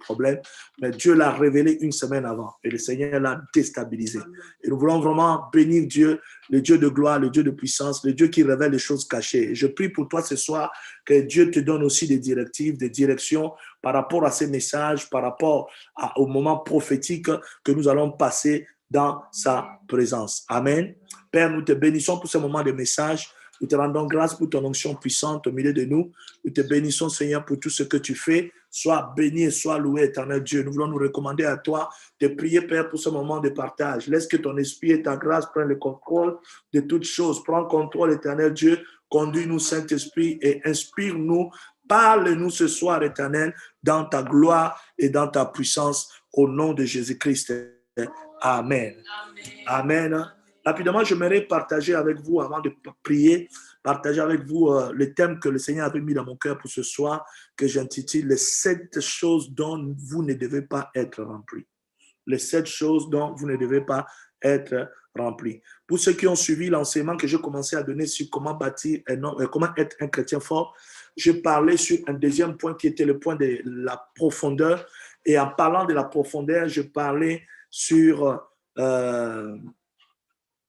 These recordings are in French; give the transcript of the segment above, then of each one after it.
problème, mais Dieu l'a révélé une semaine avant et le Seigneur l'a déstabilisé. Et nous voulons vraiment bénir Dieu, le Dieu de gloire, le Dieu de puissance, le Dieu qui révèle les choses cachées. Et je prie pour toi ce soir que Dieu te donne aussi des directives, des directions par rapport à ces messages, par rapport au moment prophétique que nous allons passer dans sa présence. Amen. Père, nous te bénissons pour ce moment de message. Nous te rendons grâce pour ton onction puissante au milieu de nous. Nous te bénissons, Seigneur, pour tout ce que tu fais. Sois béni et sois loué, éternel Dieu. Nous voulons nous recommander à toi, te prier, Père, pour ce moment de partage. Laisse que ton esprit et ta grâce prennent le contrôle de toutes choses. Prends contrôle, éternel Dieu. Conduis-nous, Saint-Esprit, et inspire-nous. Parle-nous ce soir, éternel, dans ta gloire et dans ta puissance, au nom de Jésus-Christ. Amen. Amen. Rapidement, j'aimerais partager avec vous, avant de prier, partager avec vous le thème que le Seigneur avait mis dans mon cœur pour ce soir, que j'intitule « Les 7 choses dont vous ne devez pas être remplis ». Les 7 choses dont vous ne devez pas être remplis. Pour ceux qui ont suivi l'enseignement que j'ai commencé à donner sur comment bâtir comment être un chrétien fort, je parlais sur un deuxième point qui était le point de la profondeur. Et en parlant de la profondeur, je parlais sur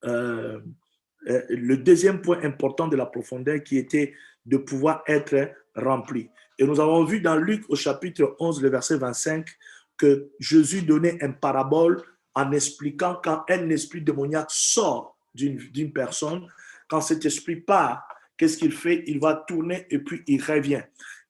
le deuxième point important de la profondeur qui était de pouvoir être rempli. Et nous avons vu dans Luc au chapitre 11, le verset 25, que Jésus donnait une parabole en expliquant quand un esprit démoniaque sort d'une personne, quand cet esprit part, qu'est-ce qu'il fait? Il va tourner et puis il revient.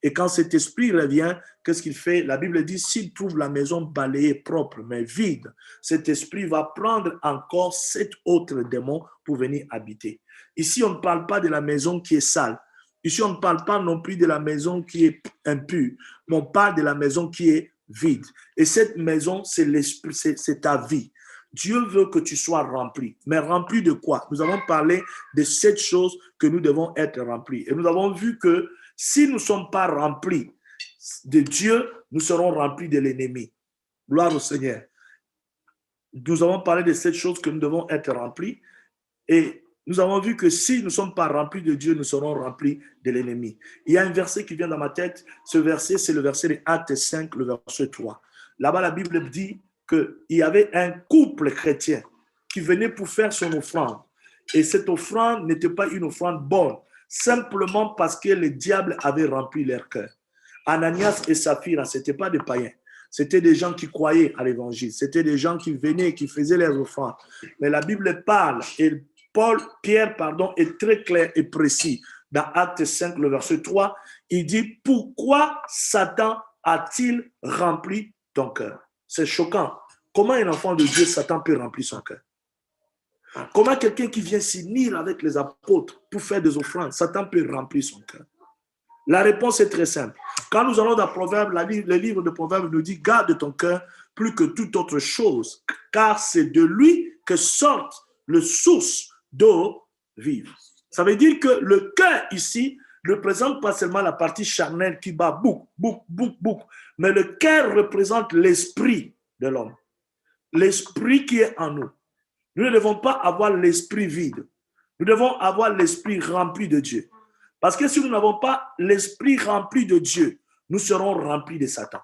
Et quand cet esprit revient, qu'est-ce qu'il fait? La Bible dit, s'il trouve la maison balayée, propre, mais vide, cet esprit va prendre encore 7 autres démons pour venir habiter. Ici, on ne parle pas de la maison qui est sale. Ici, on ne parle pas non plus de la maison qui est impure, mais on parle de la maison qui est vide. Et cette maison, c'est l'esprit, c'est ta vie. Dieu veut que tu sois rempli. Mais rempli de quoi? Nous avons parlé de 7 choses que nous devons être remplis. Et nous avons vu que si nous ne sommes pas remplis de Dieu, nous serons remplis de l'ennemi. Gloire au Seigneur. Nous avons parlé de 7 choses que nous devons être remplis. Et nous avons vu que si nous ne sommes pas remplis de Dieu, nous serons remplis de l'ennemi. Il y a un verset qui vient dans ma tête. Ce verset, c'est le verset de Actes 5, le verset 3. Là-bas, la Bible dit qu'il y avait un couple chrétien qui venait pour faire son offrande. Et cette offrande n'était pas une offrande bonne, simplement parce que le diable avait rempli leur cœur. Ananias et Saphira, ce n'étaient pas des païens. C'était des gens qui croyaient à l'évangile. C'était des gens qui venaient, qui faisaient leurs offrandes. Mais la Bible parle, et Pierre est très clair et précis. Dans Acte 5, le verset 3, il dit « Pourquoi Satan a-t-il rempli ton cœur ?» C'est choquant. Comment un enfant de Dieu, Satan peut remplir son cœur? Comment quelqu'un qui vient s'unir avec les apôtres pour faire des offrandes, Satan peut remplir son cœur? La réponse est très simple. Quand nous allons dans Proverbes, le livre de Proverbes nous dit « Garde ton cœur plus que toute autre chose, car c'est de lui que sortent les sources d'eau vive. » Ça veut dire que le cœur ici ne représente pas seulement la partie charnelle qui bat bouc, bouc, bouc, bouc, mais le cœur représente l'esprit de l'homme. L'esprit qui est en nous. Nous ne devons pas avoir l'esprit vide. Nous devons avoir l'esprit rempli de Dieu. Parce que si nous n'avons pas l'esprit rempli de Dieu, nous serons remplis de Satan.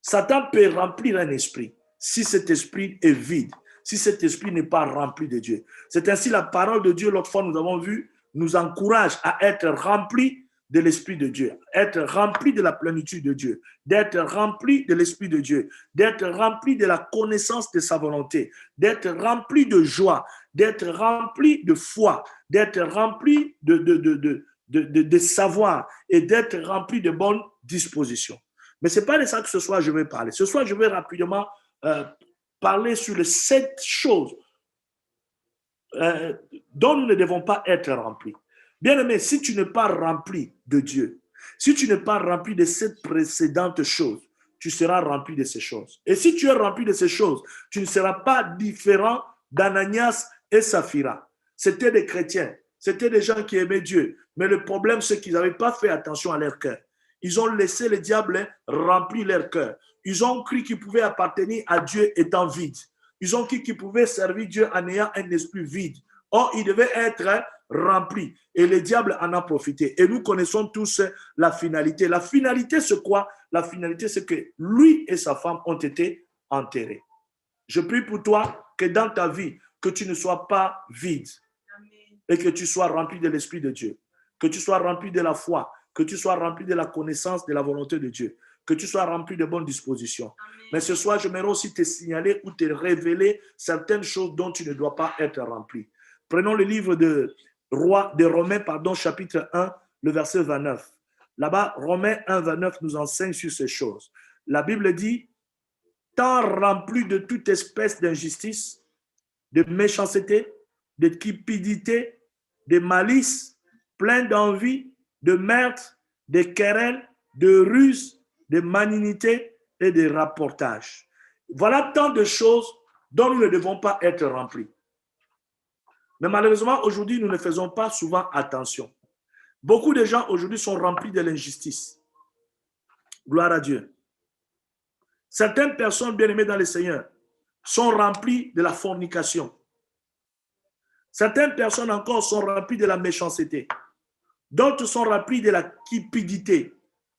Satan peut remplir un esprit si cet esprit est vide, si cet esprit n'est pas rempli de Dieu. C'est ainsi la parole de Dieu, l'autre fois nous avons vu, nous encourage à être remplis de l'esprit de Dieu, être rempli de la plénitude de Dieu, d'être rempli de l'esprit de Dieu, d'être rempli de la connaissance de sa volonté, d'être rempli de joie, d'être rempli de foi, d'être rempli de savoir et d'être rempli de bonnes dispositions. Mais ce n'est pas de ça que ce soir je vais parler. Ce soir, je vais rapidement parler sur les 7 choses dont nous ne devons pas être remplis. Bien-aimé, si tu n'es pas rempli de Dieu, si tu n'es pas rempli de ces précédentes choses, tu seras rempli de ces choses. Et si tu es rempli de ces choses, tu ne seras pas différent d'Ananias et Saphira. C'était des chrétiens, c'était des gens qui aimaient Dieu. Mais le problème, c'est qu'ils n'avaient pas fait attention à leur cœur. Ils ont laissé le diable remplir leur cœur. Ils ont cru qu'ils pouvaient appartenir à Dieu étant vides. Ils ont cru qu'ils pouvaient servir Dieu en ayant un esprit vide. Or, ils devaient être rempli. Et le diable en a profité. Et nous connaissons tous la finalité. La finalité, c'est quoi? La finalité, c'est que lui et sa femme ont été enterrés. Je prie pour toi que dans ta vie, que tu ne sois pas vide et que tu sois rempli de l'Esprit de Dieu, que tu sois rempli de la foi, que tu sois rempli de la connaissance de la volonté de Dieu, que tu sois rempli de bonnes dispositions. Amen. Mais ce soir, j'aimerais aussi te signaler ou te révéler certaines choses dont tu ne dois pas être rempli. Prenons le livre de Romains, chapitre 1, le verset 29. Là-bas, Romains 1, 29 nous enseigne sur ces choses. La Bible dit, tant rempli de toute espèce d'injustice, de méchanceté, de cupidité, de malice, plein d'envie, de meurtre, de querelles, de ruse, de malignité et de rapportage. Voilà tant de choses dont nous ne devons pas être remplis. Mais malheureusement, aujourd'hui, nous ne faisons pas souvent attention. Beaucoup de gens aujourd'hui sont remplis de l'injustice. Gloire à Dieu. Certaines personnes bien-aimées dans le Seigneur sont remplies de la fornication. Certaines personnes encore sont remplies de la méchanceté. D'autres sont remplies de la cupidité.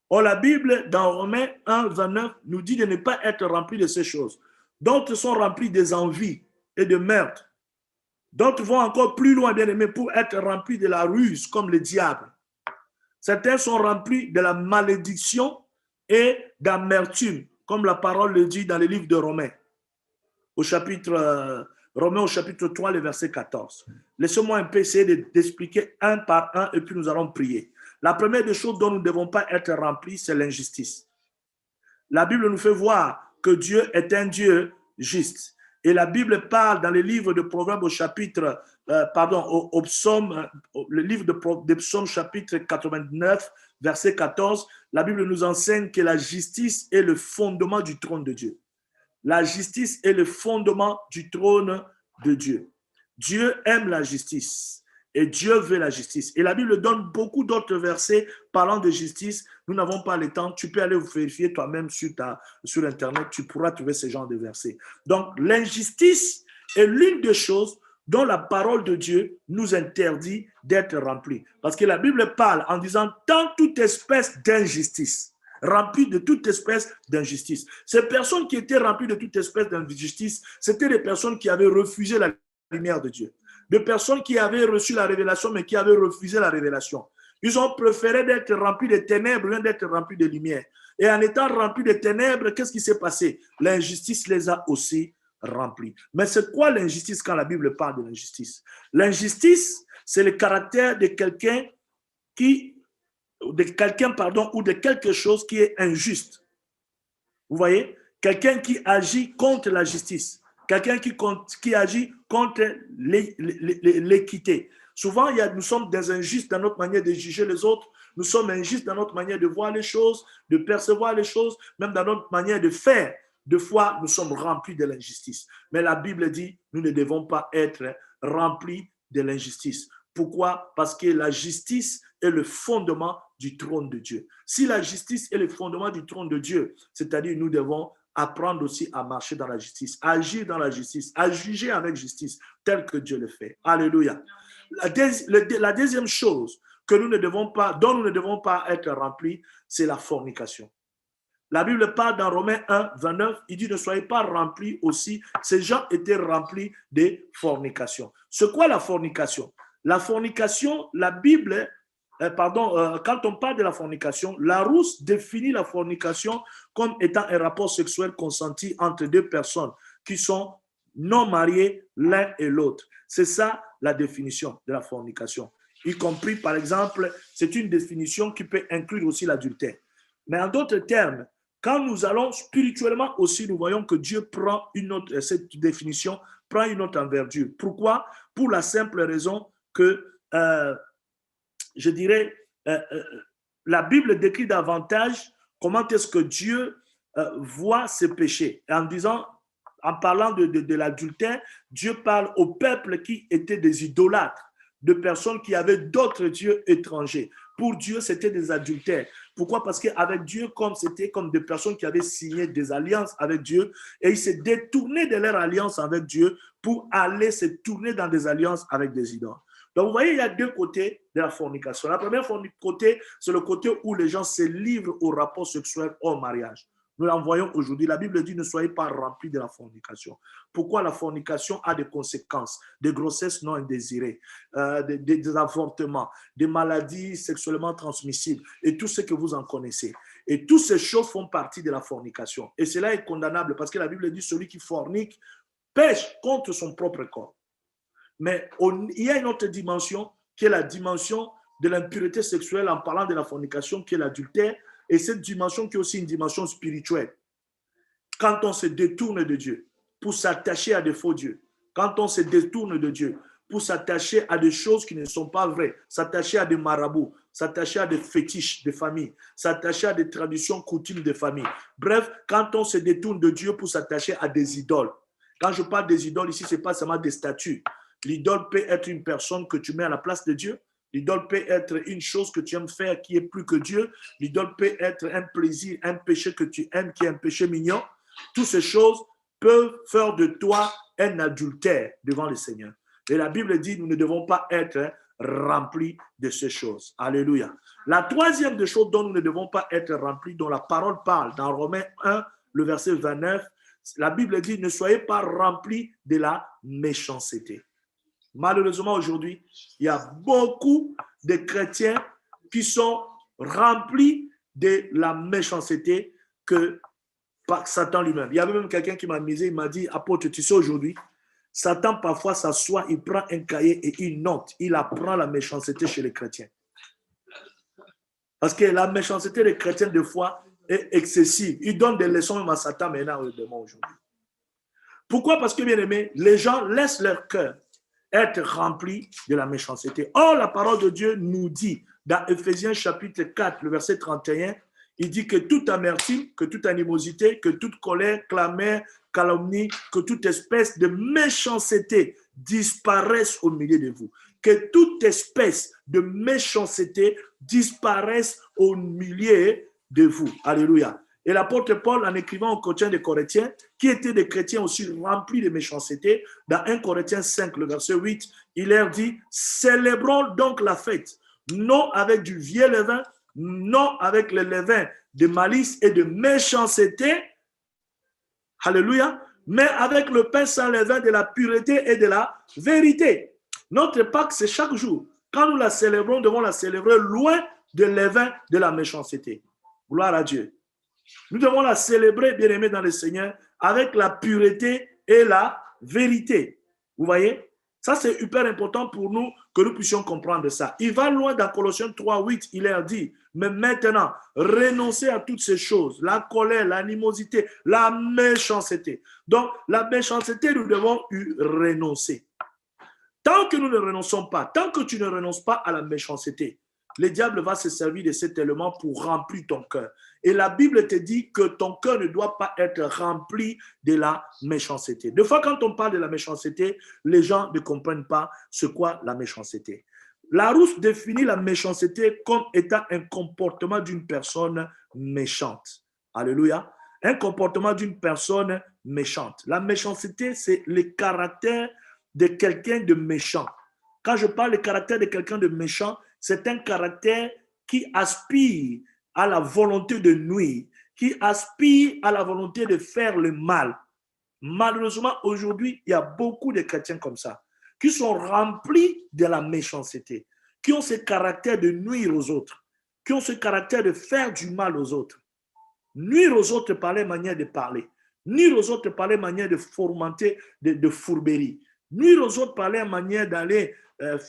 Or, la Bible, dans Romains 1, 29, nous dit de ne pas être remplis de ces choses. D'autres sont remplis des envies et de meurtres. D'autres vont encore plus loin, bien aimés, pour être remplis de la ruse, comme le diable. Certains sont remplis de la malédiction et d'amertume, comme la parole le dit dans le livre de Romains, Romains au chapitre 3, le verset 14. Laissez-moi un peu essayer d'expliquer un par un et puis nous allons prier. La première des choses dont nous ne devons pas être remplis, c'est l'injustice. La Bible nous fait voir que Dieu est un Dieu juste. Et la Bible parle dans le livre de Proverbes au chapitre, au psaume, le livre de Psaume chapitre 89, verset 14, la Bible nous enseigne que la justice est le fondement du trône de Dieu. La justice est le fondement du trône de Dieu. Dieu aime la justice et Dieu veut la justice. Et la Bible donne beaucoup d'autres versets parlant de justice. Nous n'avons pas le temps. Tu peux aller vérifier toi-même sur Internet. Tu pourras trouver ce genre de versets. Donc, l'injustice est l'une des choses dont la parole de Dieu nous interdit d'être remplis. Parce que la Bible parle en disant tant toute espèce d'injustice. Remplis de toute espèce d'injustice. Ces personnes qui étaient remplies de toute espèce d'injustice, c'était des personnes qui avaient refusé la lumière de Dieu. Des personnes qui avaient reçu la révélation, mais qui avaient refusé la révélation. Ils ont préféré d'être remplis de ténèbres, loin d'être remplis de lumière. Et en étant remplis de ténèbres, qu'est-ce qui s'est passé? L'injustice les a aussi remplis. Mais c'est quoi l'injustice quand la Bible parle de l'injustice? L'injustice, c'est le caractère de quelqu'un ou de quelque chose qui est injuste. Vous voyez? Quelqu'un qui agit contre la justice. Quelqu'un qui agit contre l'équité. Souvent, nous sommes des injustes dans notre manière de juger les autres. Nous sommes injustes dans notre manière de voir les choses, de percevoir les choses, même dans notre manière de faire. Deux fois, nous sommes remplis de l'injustice. Mais la Bible dit, nous ne devons pas être remplis de l'injustice. Pourquoi? Parce que la justice est le fondement du trône de Dieu. Si la justice est le fondement du trône de Dieu, c'est-à-dire nous devons apprendre aussi à marcher dans la justice, à agir dans la justice, à juger avec justice, tel que Dieu le fait. Alléluia. La deuxième chose dont nous ne devons pas être remplis, c'est la fornication. La Bible parle dans Romains 1, 29, il dit ne soyez pas remplis aussi. Ces gens étaient remplis de fornication. C'est quoi la fornication? La fornication, la Bible, quand on parle de la fornication, Larousse définit la fornication comme étant un rapport sexuel consenti entre deux personnes qui sont non mariées l'un et l'autre. C'est ça la définition de la fornication. Y compris, par exemple, c'est une définition qui peut inclure aussi l'adultère. Mais en d'autres termes, quand nous allons spirituellement aussi, nous voyons que Dieu prend cette définition prend une autre envergure. Pourquoi? Pour la simple raison que, je dirais, la Bible décrit davantage comment est-ce que Dieu voit ses péchés. En parlant de l'adultère, Dieu parle au peuple qui était des idolâtres, de personnes qui avaient d'autres dieux étrangers. Pour Dieu, c'était des adultères. Pourquoi? Parce qu'avec Dieu, c'était comme des personnes qui avaient signé des alliances avec Dieu et ils se détournaient de leur alliance avec Dieu pour aller se tourner dans des alliances avec des idoles. Donc, vous voyez, il y a deux côtés de la fornication. La première côté, c'est le côté où les gens se livrent au rapport sexuel hors mariage. Nous l'en voyons aujourd'hui. La Bible dit ne soyez pas remplis de la fornication. Pourquoi la fornication a des conséquences, des grossesses non indésirées, des avortements, des maladies sexuellement transmissibles et tout ce que vous en connaissez. Et toutes ces choses font partie de la fornication. Et cela est condamnable parce que la Bible dit celui qui fornique pêche contre son propre corps. Mais il y a une autre dimension qui est la dimension de l'impureté sexuelle en parlant de la fornication qui est l'adultère. Et cette dimension qui est aussi une dimension spirituelle. Quand on se détourne de Dieu pour s'attacher à des faux dieux, quand on se détourne de Dieu pour s'attacher à des choses qui ne sont pas vraies, s'attacher à des marabouts, s'attacher à des fétiches de famille, s'attacher à des traditions coutumes de famille. Bref, quand on se détourne de Dieu pour s'attacher à des idoles. Quand je parle des idoles ici, ce n'est pas seulement des statues. L'idole peut être une personne que tu mets à la place de Dieu. L'idole peut être une chose que tu aimes faire qui est plus que Dieu. L'idole peut être un plaisir, un péché que tu aimes qui est un péché mignon. Toutes ces choses peuvent faire de toi un adultère devant le Seigneur. Et la Bible dit, nous ne devons pas être remplis de ces choses. Alléluia. La troisième des choses dont nous ne devons pas être remplis, dont la parole parle, dans Romains 1, le verset 29, la Bible dit, ne soyez pas remplis de la méchanceté. Malheureusement, aujourd'hui, il y a beaucoup de chrétiens qui sont remplis de la méchanceté que par Satan lui-même. Il y avait même quelqu'un qui m'a misé, il m'a dit, apôtre, tu sais aujourd'hui, Satan parfois s'assoit, il prend un cahier et il note, il apprend la méchanceté chez les chrétiens. Parce que la méchanceté des chrétiens, des fois, est excessive. Il donne des leçons même à Satan maintenant aujourd'hui. Pourquoi? Parce que, bien aimé, les gens laissent leur cœur être rempli de la méchanceté. Or, la parole de Dieu nous dit, dans Éphésiens chapitre 4, le verset 31, il dit que toute amertume, que toute animosité, que toute colère, clameur, calomnie, que toute espèce de méchanceté disparaisse au milieu de vous. Que toute espèce de méchanceté disparaisse au milieu de vous. Alléluia. Et l'apôtre Paul, en écrivant aux chrétiens des Corinthiens, qui étaient des chrétiens aussi remplis de méchanceté, dans 1 Corinthiens 5, le verset 8, il leur dit, célébrons donc la fête, non avec du vieux levain, non avec le levain de malice et de méchanceté, alléluia, mais avec le pain sans levain de la pureté et de la vérité. Notre Pâque, c'est chaque jour. Quand nous la célébrons, nous devons la célébrer loin de levain de la méchanceté. Gloire à Dieu. Nous devons la célébrer, bien-aimés dans le Seigneur, avec la pureté et la vérité. Vous voyez? Ça, c'est hyper important pour nous que nous puissions comprendre ça. Il va loin dans Colossiens 3, 8, il leur dit, mais maintenant, renoncez à toutes ces choses, la colère, l'animosité, la méchanceté. Donc, la méchanceté, nous devons y renoncer. Tant que nous ne renonçons pas, tant que tu ne renonces pas à la méchanceté, le diable va se servir de cet élément pour remplir ton cœur. Et la Bible te dit que ton cœur ne doit pas être rempli de la méchanceté. Des fois, quand on parle de la méchanceté, les gens ne comprennent pas ce qu'est la méchanceté. Larousse définit la méchanceté comme étant un comportement d'une personne méchante. Alléluia. Un comportement d'une personne méchante. La méchanceté, c'est le caractère de quelqu'un de méchant. Quand je parle du caractère de quelqu'un de méchant, c'est un caractère qui aspire à la volonté de nuire, qui aspire à la volonté de faire le mal. Malheureusement, aujourd'hui, il y a beaucoup de chrétiens comme ça, qui sont remplis de la méchanceté, qui ont ce caractère de nuire aux autres, qui ont ce caractère de faire du mal aux autres. Nuire aux autres par les manières de parler, nuire aux autres par les manières de fomenter de fourberie, nuire aux autres par les manières d'aller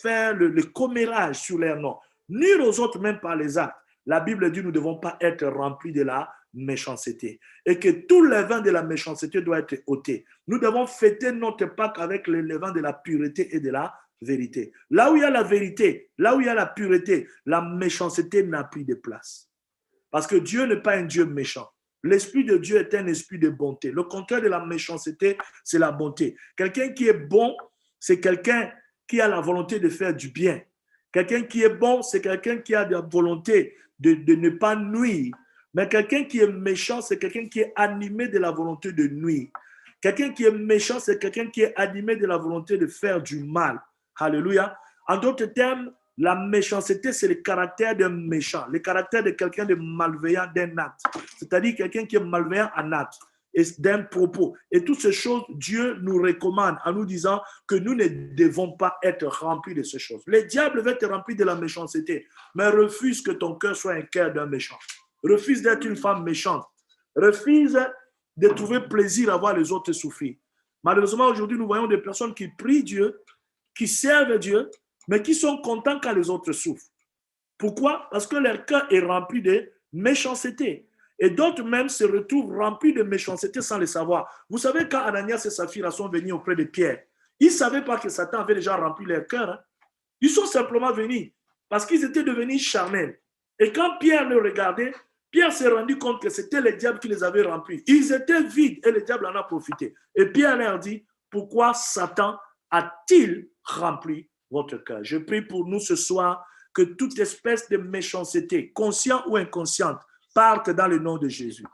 faire le commérage sur leur nom, nuire aux autres même par les actes. La Bible dit que nous ne devons pas être remplis de la méchanceté et que tout levain de la méchanceté doit être ôté. Nous devons fêter notre Pâque avec le levain de la pureté et de la vérité. Là où il y a la vérité, là où il y a la pureté, la méchanceté n'a plus de place. Parce que Dieu n'est pas un Dieu méchant. L'esprit de Dieu est un esprit de bonté. Le contraire de la méchanceté, c'est la bonté. Quelqu'un qui est bon, c'est quelqu'un qui a la volonté de faire du bien. Quelqu'un qui est bon, c'est quelqu'un qui a la volonté de ne pas nuire. Mais quelqu'un qui est méchant, c'est quelqu'un qui est animé de la volonté de nuire. Quelqu'un qui est méchant, c'est quelqu'un qui est animé de la volonté de faire du mal. Alléluia. En d'autres termes, la méchanceté, c'est le caractère d'un méchant, le caractère de quelqu'un de malveillant d'un acte. C'est-à-dire quelqu'un qui est malveillant en acte et d'un propos. Et toutes ces choses, Dieu nous recommande en nous disant que nous ne devons pas être remplis de ces choses. Le diable veut te remplir de la méchanceté, mais refuse que ton cœur soit un cœur d'un méchant. Refuse d'être une femme méchante. Refuse de trouver plaisir à voir les autres souffrir. Malheureusement, aujourd'hui, nous voyons des personnes qui prient Dieu, qui servent Dieu, mais qui sont contents quand les autres souffrent. Pourquoi? Parce que leur cœur est rempli de méchanceté. Et d'autres même se retrouvent remplis de méchanceté sans le savoir. Vous savez, quand Ananias et Saphira sont venus auprès de Pierre, ils ne savaient pas que Satan avait déjà rempli leur cœur. Hein. Ils sont simplement venus parce qu'ils étaient devenus charnels. Et quand Pierre le regardait, Pierre s'est rendu compte que c'était le diable qui les avait remplis. Ils étaient vides et le diable en a profité. Et Pierre leur dit, pourquoi Satan a-t-il rempli votre cœur? Je prie pour nous ce soir que toute espèce de méchanceté, consciente ou inconsciente, parte dans le nom de Jésus.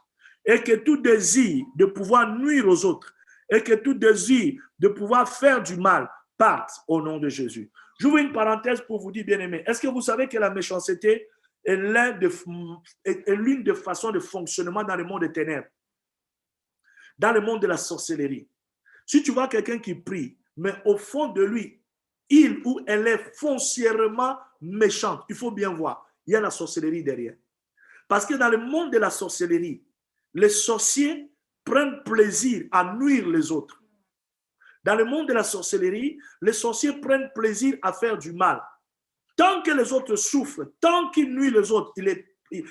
Et que tout désir de pouvoir nuire aux autres, et que tout désir de pouvoir faire du mal parte au nom de Jésus. J'ouvre une parenthèse pour vous dire, bien-aimés, est-ce que vous savez que la méchanceté est l'une des façons de fonctionnement dans le monde des ténèbres, dans le monde de la sorcellerie? Si tu vois quelqu'un qui prie, mais au fond de lui, il ou elle est foncièrement méchante, il faut bien voir, il y a la sorcellerie derrière. Parce que dans le monde de la sorcellerie, les sorciers prennent plaisir à nuire les autres. Dans le monde de la sorcellerie, les sorciers prennent plaisir à faire du mal. Tant que les autres souffrent, tant qu'ils nuisent les autres,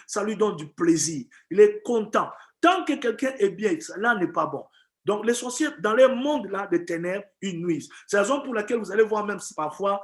ça lui donne du plaisir. Il est content. Tant que quelqu'un est bien, cela n'est pas bon. Donc, les sorciers, dans leur monde-là de ténèbres, ils nuisent. C'est la raison pour laquelle vous allez voir même parfois,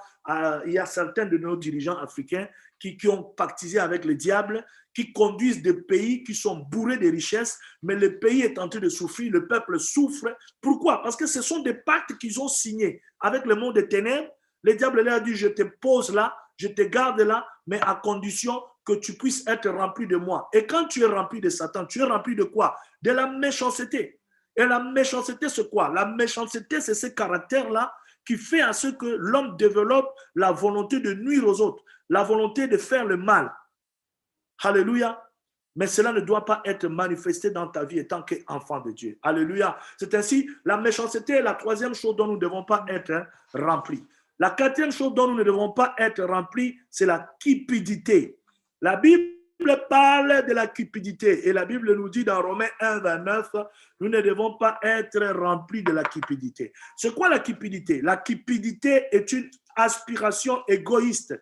il y a certains de nos dirigeants africains qui ont pactisé avec le diable, qui conduisent des pays qui sont bourrés de richesses, mais le pays est en train de souffrir, le peuple souffre. Pourquoi? Parce que ce sont des pactes qu'ils ont signés avec le monde des ténèbres. Le diable leur a dit, je te pose là, je te garde là, mais à condition que tu puisses être rempli de moi. Et quand tu es rempli de Satan, tu es rempli de quoi? De la méchanceté. Et la méchanceté, c'est quoi? La méchanceté, c'est ce caractère-là qui fait à ce que l'homme développe la volonté de nuire aux autres, la volonté de faire le mal. Alléluia. Mais cela ne doit pas être manifesté dans ta vie en tant qu'enfant de Dieu. Alléluia. C'est ainsi, la méchanceté est la troisième chose dont nous ne devons pas être remplis. La quatrième chose dont nous ne devons pas être remplis, c'est la cupidité. La Bible parle de la cupidité et la Bible nous dit dans Romains 1, 29, nous ne devons pas être remplis de la cupidité. C'est quoi la cupidité? La cupidité est une aspiration égoïste,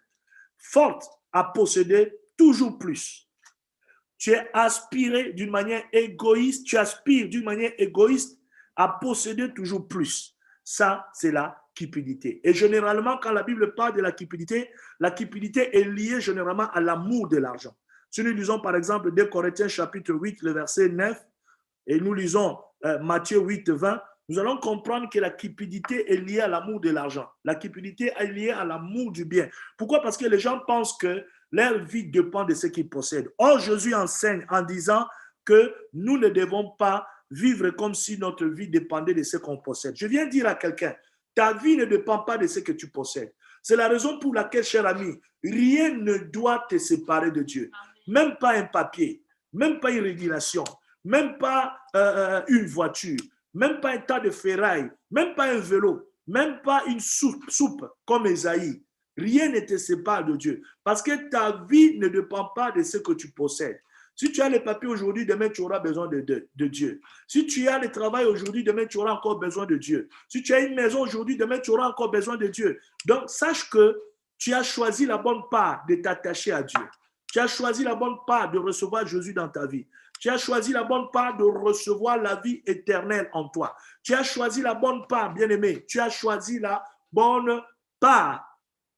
forte à posséder toujours plus. Tu es aspiré d'une manière égoïste, tu aspires d'une manière égoïste à posséder toujours plus. Ça, c'est la cupidité. Et généralement, quand la Bible parle de la cupidité est liée généralement à l'amour de l'argent. Si nous lisons par exemple 2 Corinthiens chapitre 8, le verset 9, et nous lisons Matthieu 8, 20, nous allons comprendre que la cupidité est liée à l'amour de l'argent. La cupidité est liée à l'amour du bien. Pourquoi? Parce que les gens pensent que leur vie dépend de ce qu'ils possèdent. Or, Jésus enseigne en disant que nous ne devons pas vivre comme si notre vie dépendait de ce qu'on possède. Je viens dire à quelqu'un, ta vie ne dépend pas de ce que tu possèdes. C'est la raison pour laquelle, cher ami, rien ne doit te séparer de Dieu. Même pas un papier, même pas une régulation, même pas une voiture, même pas un tas de ferraille, même pas un vélo, même pas une soupe comme Esaïe. Rien ne te sépare de Dieu. Parce que ta vie ne dépend pas de ce que tu possèdes. Si tu as les papiers aujourd'hui, demain tu auras besoin de Dieu. Si tu as le travail aujourd'hui, demain tu auras encore besoin de Dieu. Si tu as une maison aujourd'hui, demain tu auras encore besoin de Dieu. Donc sache que tu as choisi la bonne part de t'attacher à Dieu. Tu as choisi la bonne part de recevoir Jésus dans ta vie. Tu as choisi la bonne part de recevoir la vie éternelle en toi. Tu as choisi la bonne part, bien-aimé. Tu as choisi la bonne part.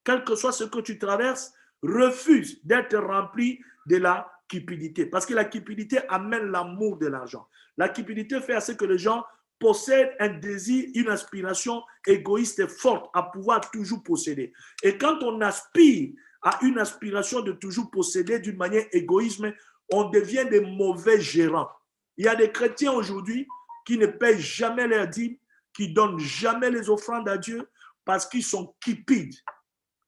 Quel que soit ce que tu traverses, refuse d'être rempli de la cupidité. Parce que la cupidité amène l'amour de l'argent. La cupidité fait à ce que les gens possèdent un désir, une aspiration égoïste et forte à pouvoir toujours posséder. Et quand on aspire à une aspiration de toujours posséder d'une manière égoïste, on devient des mauvais gérants. Il y a des chrétiens aujourd'hui qui ne payent jamais leurs dîmes, qui ne donnent jamais les offrandes à Dieu parce qu'ils sont cupides.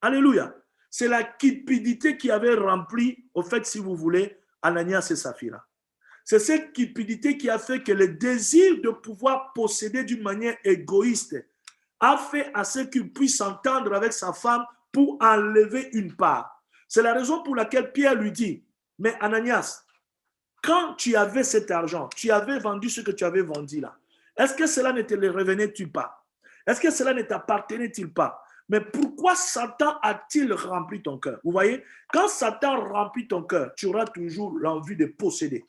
Alléluia. C'est la cupidité qui avait rempli, au fait, si vous voulez, Ananias et Saphira. C'est cette cupidité qui a fait que le désir de pouvoir posséder d'une manière égoïste a fait à ce qu'il puisse s'entendre avec sa femme pour enlever une part. C'est la raison pour laquelle Pierre lui dit, mais Ananias, quand tu avais cet argent, tu avais vendu ce que tu avais vendu là, est-ce que cela ne te revenait-il pas? Est-ce que cela ne t'appartenait-il pas? Mais pourquoi Satan a-t-il rempli ton cœur? Vous voyez, quand Satan remplit ton cœur, tu auras toujours l'envie de posséder.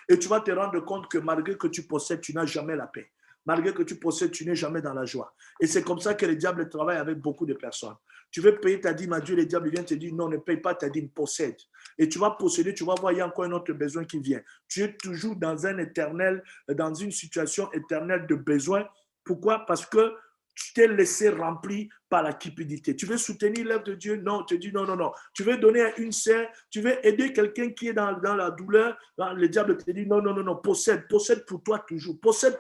Et tu vas te rendre compte que malgré que tu possèdes, tu n'as jamais la paix. Malgré que tu possèdes, tu n'es jamais dans la joie. Et c'est comme ça que le diable travaille avec beaucoup de personnes. Tu veux payer ta dîme à Dieu, le diable vient te dire non, ne paye pas ta dîme, possède. Et tu vas posséder, tu vas voir, il y a encore un autre besoin qui vient. Tu es toujours dans une situation éternelle de besoin. Pourquoi? Parce que tu t'es laissé remplir par la cupidité. Tu veux soutenir l'œuvre de Dieu? Non, tu te dis non, non, non. Tu veux donner à une sœur, tu veux aider quelqu'un qui est dans la douleur, le diable te dit non, non, non, non, possède pour toi toujours, possède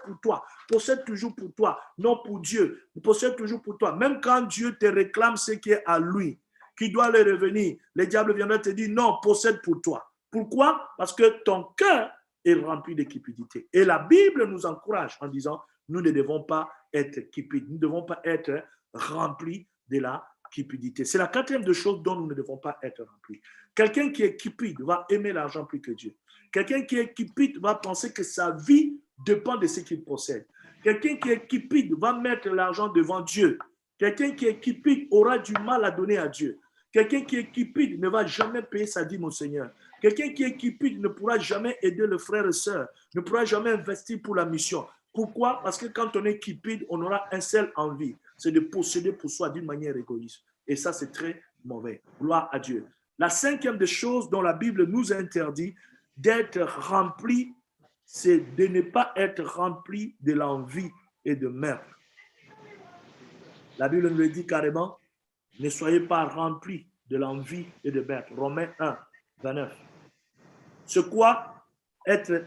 toujours pour toi, non pour Dieu, possède toujours pour toi. Même quand Dieu te réclame ce qui est à lui, qui doit le revenir, le diable viendra te dire non, possède pour toi. Pourquoi? Parce que ton cœur est rempli de cupidité. Et la Bible nous encourage en disant nous ne devons pas être cupides, nous ne devons pas être remplis de la cupidité. C'est la quatrième des choses dont nous ne devons pas être remplis. Quelqu'un qui est cupide va aimer l'argent plus que Dieu. Quelqu'un qui est cupide va penser que sa vie dépend de ce qu'il possède. Quelqu'un qui est cupide va mettre l'argent devant Dieu. Quelqu'un qui est cupide aura du mal à donner à Dieu. Quelqu'un qui est cupide ne va jamais payer sa dîme au Seigneur. Quelqu'un qui est cupide ne pourra jamais aider le frère et sœur, ne pourra jamais investir pour la mission. Pourquoi? Parce que quand on est cupide, on aura un seul envie, c'est de posséder pour soi d'une manière égoïste. Et ça, c'est très mauvais. Gloire à Dieu. La cinquième des choses dont la Bible nous interdit d'être rempli, c'est de ne pas être rempli de l'envie et de meurtre. La Bible nous le dit carrément, ne soyez pas remplis de l'envie et de meurtre. Romains 1, 29. C'est quoi?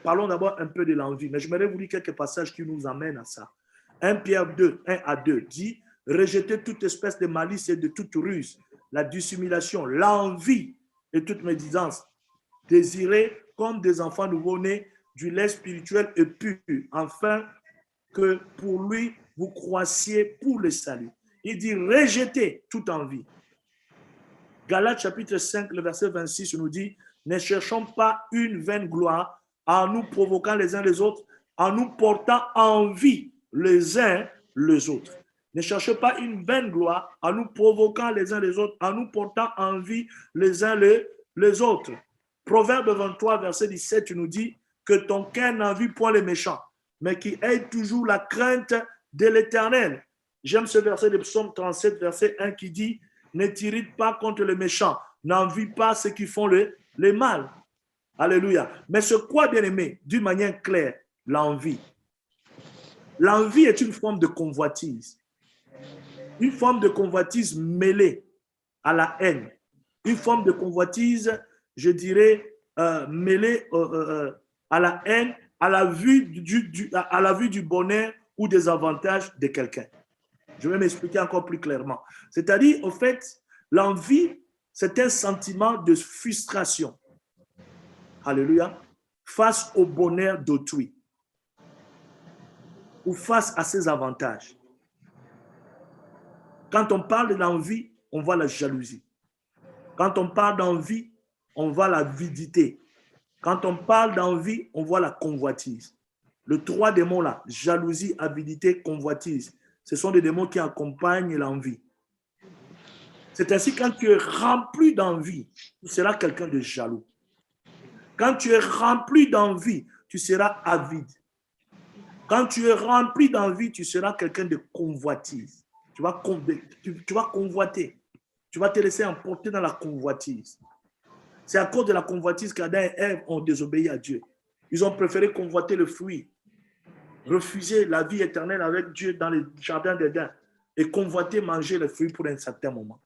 Parlons d'abord un peu de l'envie, mais je voudrais vous lire quelques passages qui nous amènent à ça. 1 Pierre 2, 1 à 2 dit, rejetez toute espèce de malice et de toute ruse, la dissimulation, l'envie et toute médisance. Désirez comme des enfants nouveau-nés du lait spirituel et pur, afin que pour lui, vous croissiez pour le salut. Il dit, rejetez toute envie. Galates chapitre 5, le verset 26 nous dit, ne cherchons pas une vaine gloire en nous provoquant les uns les autres, en nous portant envie les uns les autres. Ne cherchez pas une vaine gloire en nous provoquant les uns les autres, en nous portant envie les uns les autres. Proverbe 23, verset 17, nous dit que ton cœur n'envie point les méchants, mais qui ait toujours la crainte de l'Éternel. J'aime ce verset de Psaume 37, verset 1 qui dit, ne t'irrite pas contre les méchants, n'envie pas ceux qui font le mal. Alléluia. Mais c'est quoi, bien aimé? D'une manière claire, l'envie. L'envie est une forme de convoitise. Une forme de convoitise mêlée à la haine. Une forme de convoitise, je dirais, mêlée à la haine, à la vue du bonheur ou des avantages de quelqu'un. Je vais m'expliquer encore plus clairement. C'est-à-dire, au fait, l'envie, c'est un sentiment de frustration. Alléluia. Face au bonheur d'autrui ou face à ses avantages. Quand on parle de l'envie, on voit la jalousie. Quand on parle d'envie, on voit l'avidité. Quand on parle d'envie, on voit la convoitise. Les trois démons là, jalousie, avidité, convoitise, ce sont des démons qui accompagnent l'envie. C'est ainsi quand tu es rempli d'envie, tu seras quelqu'un de jaloux. Quand tu es rempli d'envie, tu seras avide. Quand tu es rempli d'envie, tu seras quelqu'un de convoitise. Tu vas convoiter. Tu vas te laisser emporter dans la convoitise. C'est à cause de la convoitise qu'Adam et Ève ont désobéi à Dieu. Ils ont préféré convoiter le fruit, refuser la vie éternelle avec Dieu dans le jardin d'Éden et convoiter manger le fruit pour un certain moment.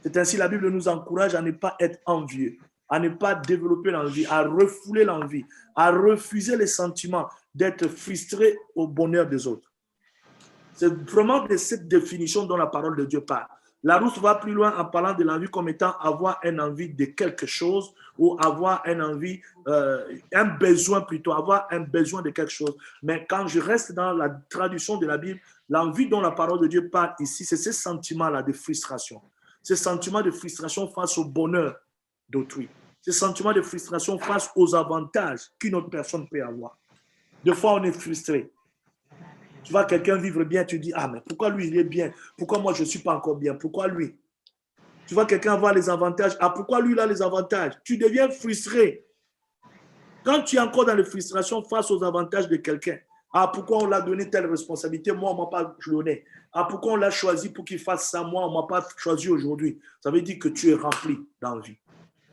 C'est ainsi que la Bible nous encourage à ne pas être envieux, à ne pas développer l'envie, à refouler l'envie, à refuser les sentiments d'être frustré au bonheur des autres. C'est vraiment de cette définition dont la parole de Dieu parle. Larousse va plus loin en parlant de l'envie comme étant avoir une envie de quelque chose ou avoir une envie, un besoin plutôt, avoir un besoin de quelque chose. Mais quand je reste dans la traduction de la Bible, l'envie dont la parole de Dieu parle ici, c'est ce sentiment-là de frustration. Ce sentiment de frustration face au bonheur d'autrui. Ce sentiment de frustration face aux avantages qu'une autre personne peut avoir. Des fois, on est frustré. Tu vois quelqu'un vivre bien, tu dis, ah, mais pourquoi lui, il est bien? Pourquoi moi, je ne suis pas encore bien? Pourquoi lui? Tu vois quelqu'un avoir les avantages. Ah, pourquoi lui, il a les avantages? Tu deviens frustré. Quand tu es encore dans la frustration face aux avantages de quelqu'un, ah, pourquoi on l'a donné telle responsabilité? Moi, on ne m'a pas donné. Ah, pourquoi on l'a choisi pour qu'il fasse ça? Moi, on ne m'a pas choisi aujourd'hui. Ça veut dire que tu es rempli d'envie.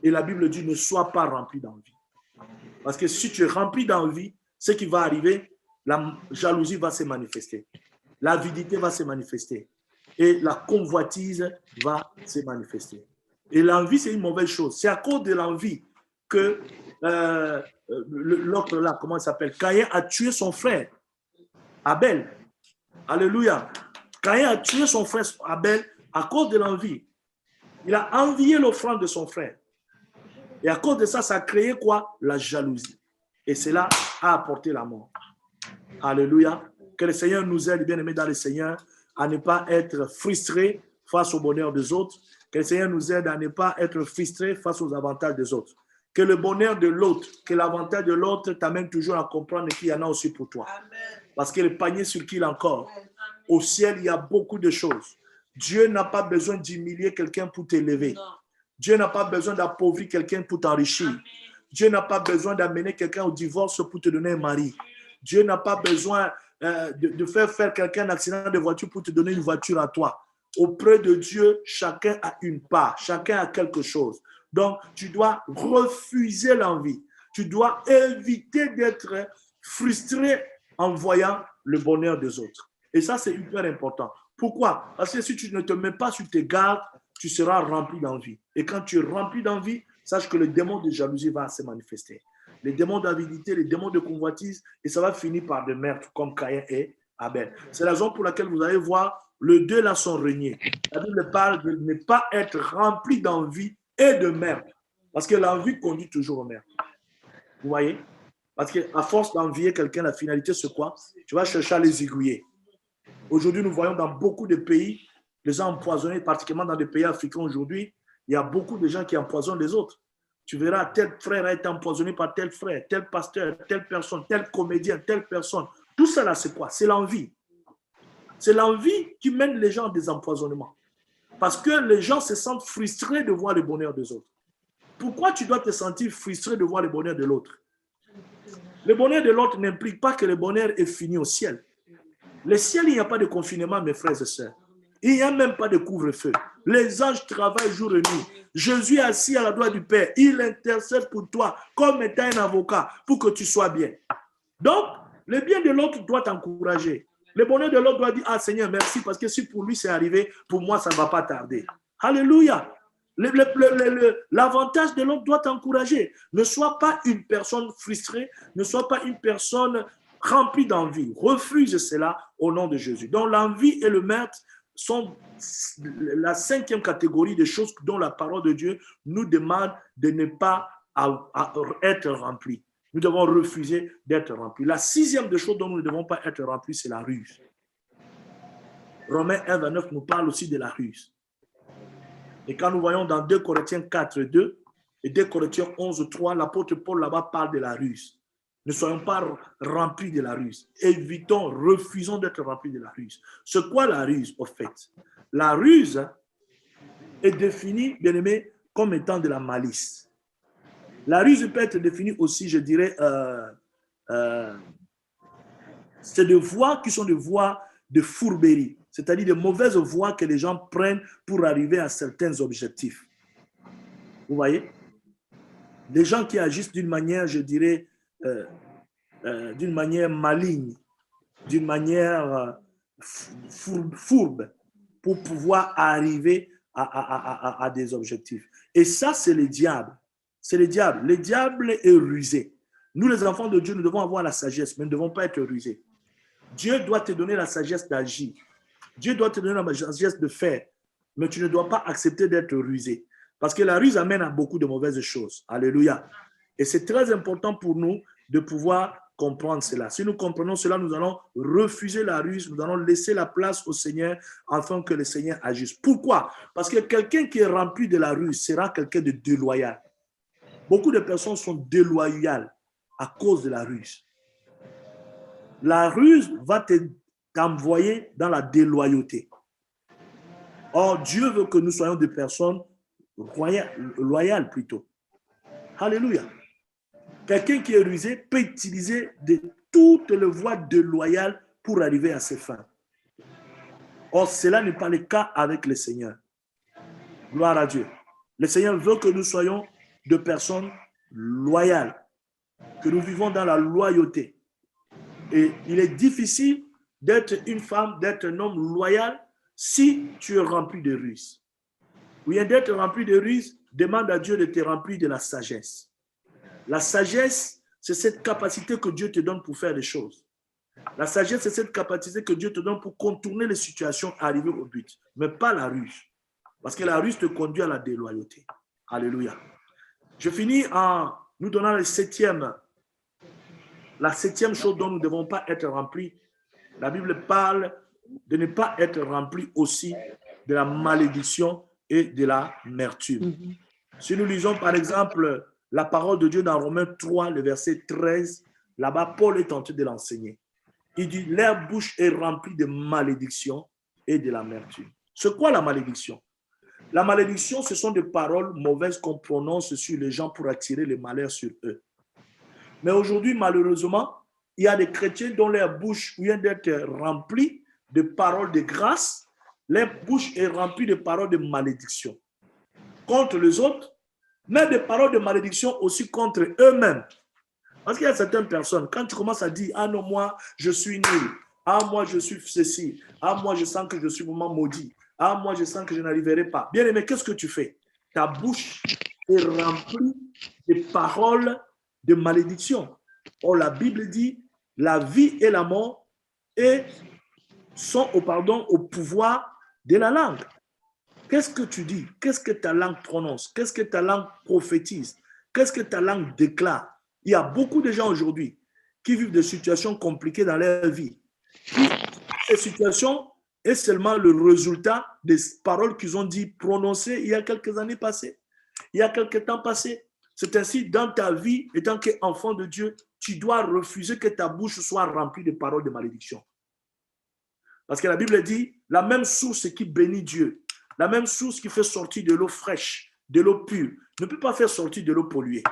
Et la Bible dit, ne sois pas rempli d'envie. Parce que si tu es rempli d'envie, ce qui va arriver, la jalousie va se manifester. L'avidité va se manifester. Et la convoitise va se manifester. Et l'envie, c'est une mauvaise chose. C'est à cause de l'envie que l'autre là, comment il s'appelle? Caïn a tué son frère, Abel. Alléluia. Caïn a tué son frère Abel à cause de l'envie. Il a envié l'offrande de son frère. Et à cause de ça, ça a créé quoi? La jalousie. Et cela a apporté la mort. Alléluia. Que le Seigneur nous aide, bien-aimés dans le Seigneur, à ne pas être frustrés face au bonheur des autres. Que le Seigneur nous aide à ne pas être frustrés face aux avantages des autres. Que le bonheur de l'autre, que l'avantage de l'autre t'amène toujours à comprendre qu'il y en a aussi pour toi. Parce que le panier sur qui il encore, au ciel, il y a beaucoup de choses. Dieu n'a pas besoin d'humilier quelqu'un pour t'élever. Dieu n'a pas besoin d'appauvrir quelqu'un pour t'enrichir. Dieu n'a pas besoin d'amener quelqu'un au divorce pour te donner un mari. Dieu n'a pas besoin de faire quelqu'un un accident de voiture pour te donner une voiture à toi. Auprès de Dieu, chacun a une part, chacun a quelque chose. Donc, tu dois refuser l'envie. Tu dois éviter d'être frustré en voyant le bonheur des autres. Et ça, c'est hyper important. Pourquoi? Parce que si tu ne te mets pas sur tes gardes, tu seras rempli d'envie. Et quand tu es rempli d'envie, sache que le démon de jalousie va se manifester. Les démons d'avidité, les démons de convoitise, et ça va finir par des meurtres comme Caïn et Abel. C'est la raison pour laquelle vous allez voir, les deux là sont régnés. La Bible parle de ne pas être rempli d'envie et de meurtre. Parce que l'envie conduit toujours au meurtre. Vous voyez? Parce qu'à force d'envier quelqu'un, la finalité, c'est quoi? Tu vas chercher à les aiguiller. Aujourd'hui, nous voyons dans beaucoup de pays, les gens empoisonnés, particulièrement dans des pays africains aujourd'hui, il y a beaucoup de gens qui empoisonnent les autres. Tu verras, tel frère a été empoisonné par tel frère, tel pasteur, telle personne, tel comédien, telle personne. Tout ça là, c'est quoi? C'est l'envie. C'est l'envie qui mène les gens à des empoisonnements. Parce que les gens se sentent frustrés de voir le bonheur des autres. Pourquoi tu dois te sentir frustré de voir le bonheur de l'autre? Le bonheur de l'autre n'implique pas que le bonheur est fini au ciel. Le ciel, il n'y a pas de confinement, mes frères et sœurs. Il n'y a même pas de couvre-feu. Les anges travaillent jour et nuit. Jésus est assis à la droite du Père. Il intercède pour toi comme étant un avocat pour que tu sois bien. Donc, le bien de l'autre doit t'encourager. Le bonheur de l'autre doit dire, ah Seigneur, merci, parce que si pour lui c'est arrivé, pour moi, ça ne va pas tarder. Alléluia. L'avantage de l'autre doit t'encourager. Ne sois pas une personne frustrée, ne sois pas une personne remplie d'envie. Refuse cela au nom de Jésus. Donc, l'envie et le meurtre sont la cinquième catégorie des choses dont la parole de Dieu nous demande de ne pas être remplis. Nous devons refuser d'être remplis. La sixième des choses dont nous ne devons pas être remplis, c'est la ruse. Romains 1, 29 nous parle aussi de la ruse. Et quand nous voyons dans 2 Corinthiens 4, 2 et 2 Corinthiens 11, 3, l'apôtre Paul là-bas parle de la ruse. Ne soyons pas remplis de la ruse. Évitons, refusons d'être remplis de la ruse. C'est quoi la ruse, au fait? La ruse est définie, bien aimé, comme étant de la malice. La ruse peut être définie aussi, je dirais, c'est des voies qui sont des voies de fourberie, c'est-à-dire de mauvaises voies que les gens prennent pour arriver à certains objectifs. Vous voyez? Des gens qui agissent d'une manière, je dirais, d'une manière maligne, d'une manière fourbe, pour pouvoir arriver à des objectifs. Et ça, c'est le diable. C'est le diable. Le diable est rusé. Nous, les enfants de Dieu, nous devons avoir la sagesse, mais nous ne devons pas être rusés. Dieu doit te donner la sagesse d'agir. Dieu doit te donner la sagesse de faire. mais tu ne dois pas accepter d'être rusé. Parce que la ruse amène à beaucoup de mauvaises choses. Alléluia. Et c'est très important pour nous de pouvoir comprendre cela. Si nous comprenons cela, nous allons refuser la ruse, nous allons laisser la place au Seigneur afin que le Seigneur agisse. Pourquoi? Parce que quelqu'un qui est rempli de la ruse sera quelqu'un de déloyal. Beaucoup de personnes sont déloyales à cause de la ruse. La ruse va t'envoyer dans la déloyauté. Or, Dieu veut que nous soyons des personnes loyales plutôt. Alléluia. Quelqu'un qui est rusé peut utiliser de toutes les voies déloyales pour arriver à ses fins. Or, cela n'est pas le cas avec le Seigneur. Gloire à Dieu. Le Seigneur veut que nous soyons de personnes loyales, que nous vivons dans la loyauté. Et il est difficile d'être une femme, d'être un homme loyal si tu es rempli de ruse. Ou bien d'être rempli de ruse, demande à Dieu de te remplir de la sagesse. La sagesse, c'est cette capacité que Dieu te donne pour faire les choses. La sagesse, c'est cette capacité que Dieu te donne pour contourner les situations, arriver au but, mais pas la ruse. Parce que la ruse te conduit à la déloyauté. Alléluia. Je finis en nous donnant la septième chose dont nous ne devons pas être remplis. La Bible parle de ne pas être rempli aussi de la malédiction et de l'amertume. Si nous lisons par exemple la parole de Dieu dans Romains 3, le verset 13, là-bas, Paul est en train de l'enseigner. Il dit, leur bouche est remplie de malédiction et de l'amertume. C'est quoi la malédiction? La malédiction, ce sont des paroles mauvaises qu'on prononce sur les gens pour attirer le malheur sur eux. Mais aujourd'hui, malheureusement, il y a des chrétiens dont leur bouche vient d'être remplie de paroles de grâce, leur bouche est remplie de paroles de malédiction contre les autres, mais des paroles de malédiction aussi contre eux-mêmes. Parce qu'il y a certaines personnes, quand tu commences à dire « Ah non, moi, je suis nul. Ah, moi, je suis ceci. Ah, moi, je sens que je suis vraiment maudit. Ah, moi, je sens que je n'arriverai pas. » Bien aimé, qu'est-ce que tu fais? Ta bouche est remplie de paroles de malédiction. Or, la Bible dit « La vie et la mort sont au pouvoir de la langue. » Qu'est-ce que tu dis? Qu'est-ce que ta langue prononce? Qu'est-ce que ta langue prophétise? Qu'est-ce que ta langue déclare? Il y a beaucoup de gens aujourd'hui qui vivent des situations compliquées dans leur vie. Ces situations est seulement le résultat des paroles qu'ils ont dit prononcées il y a quelques années passées, il y a quelques temps passés. C'est ainsi dans ta vie, étant qu'enfant de Dieu, tu dois refuser que ta bouche soit remplie de paroles de malédiction. Parce que la Bible dit, la même source qui bénit Dieu, la même source qui fait sortir de l'eau fraîche, de l'eau pure, ne peut pas faire sortir de l'eau polluée.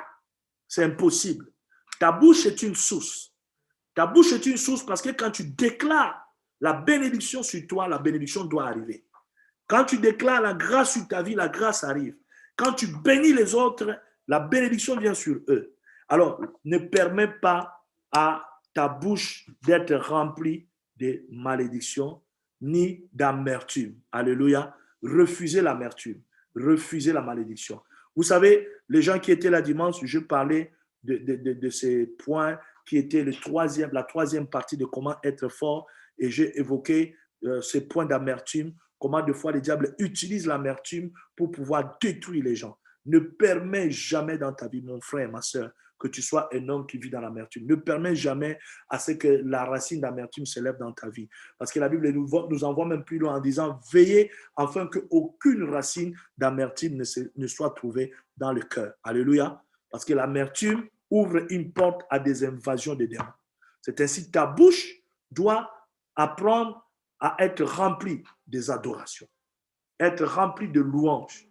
C'est impossible. Ta bouche est une source. Ta bouche est une source parce que quand tu déclares la bénédiction sur toi, la bénédiction doit arriver. Quand tu déclares la grâce sur ta vie, la grâce arrive. Quand tu bénis les autres, la bénédiction vient sur eux. Alors, ne permets pas à ta bouche d'être remplie de malédiction ni d'amertume. Alléluia. Refusez l'amertume. Refusez la malédiction. Vous savez, les gens qui étaient là dimanche, je parlais de ces points qui étaient la troisième partie de comment être fort, et j'ai évoqué ces points d'amertume, comment des fois le diable utilise l'amertume pour pouvoir détruire les gens. Ne permets jamais dans ta vie, mon frère, ma soeur, que tu sois un homme qui vit dans l'amertume. Ne permets jamais à ce que la racine d'amertume s'élève dans ta vie. Parce que la Bible nous envoie même plus loin en disant « Veillez afin qu'aucune racine d'amertume ne soit trouvée dans le cœur. » Alléluia. Parce que l'amertume ouvre une porte à des invasions de démons. C'est ainsi que ta bouche doit apprendre à être remplie des adorations, être remplie de louanges,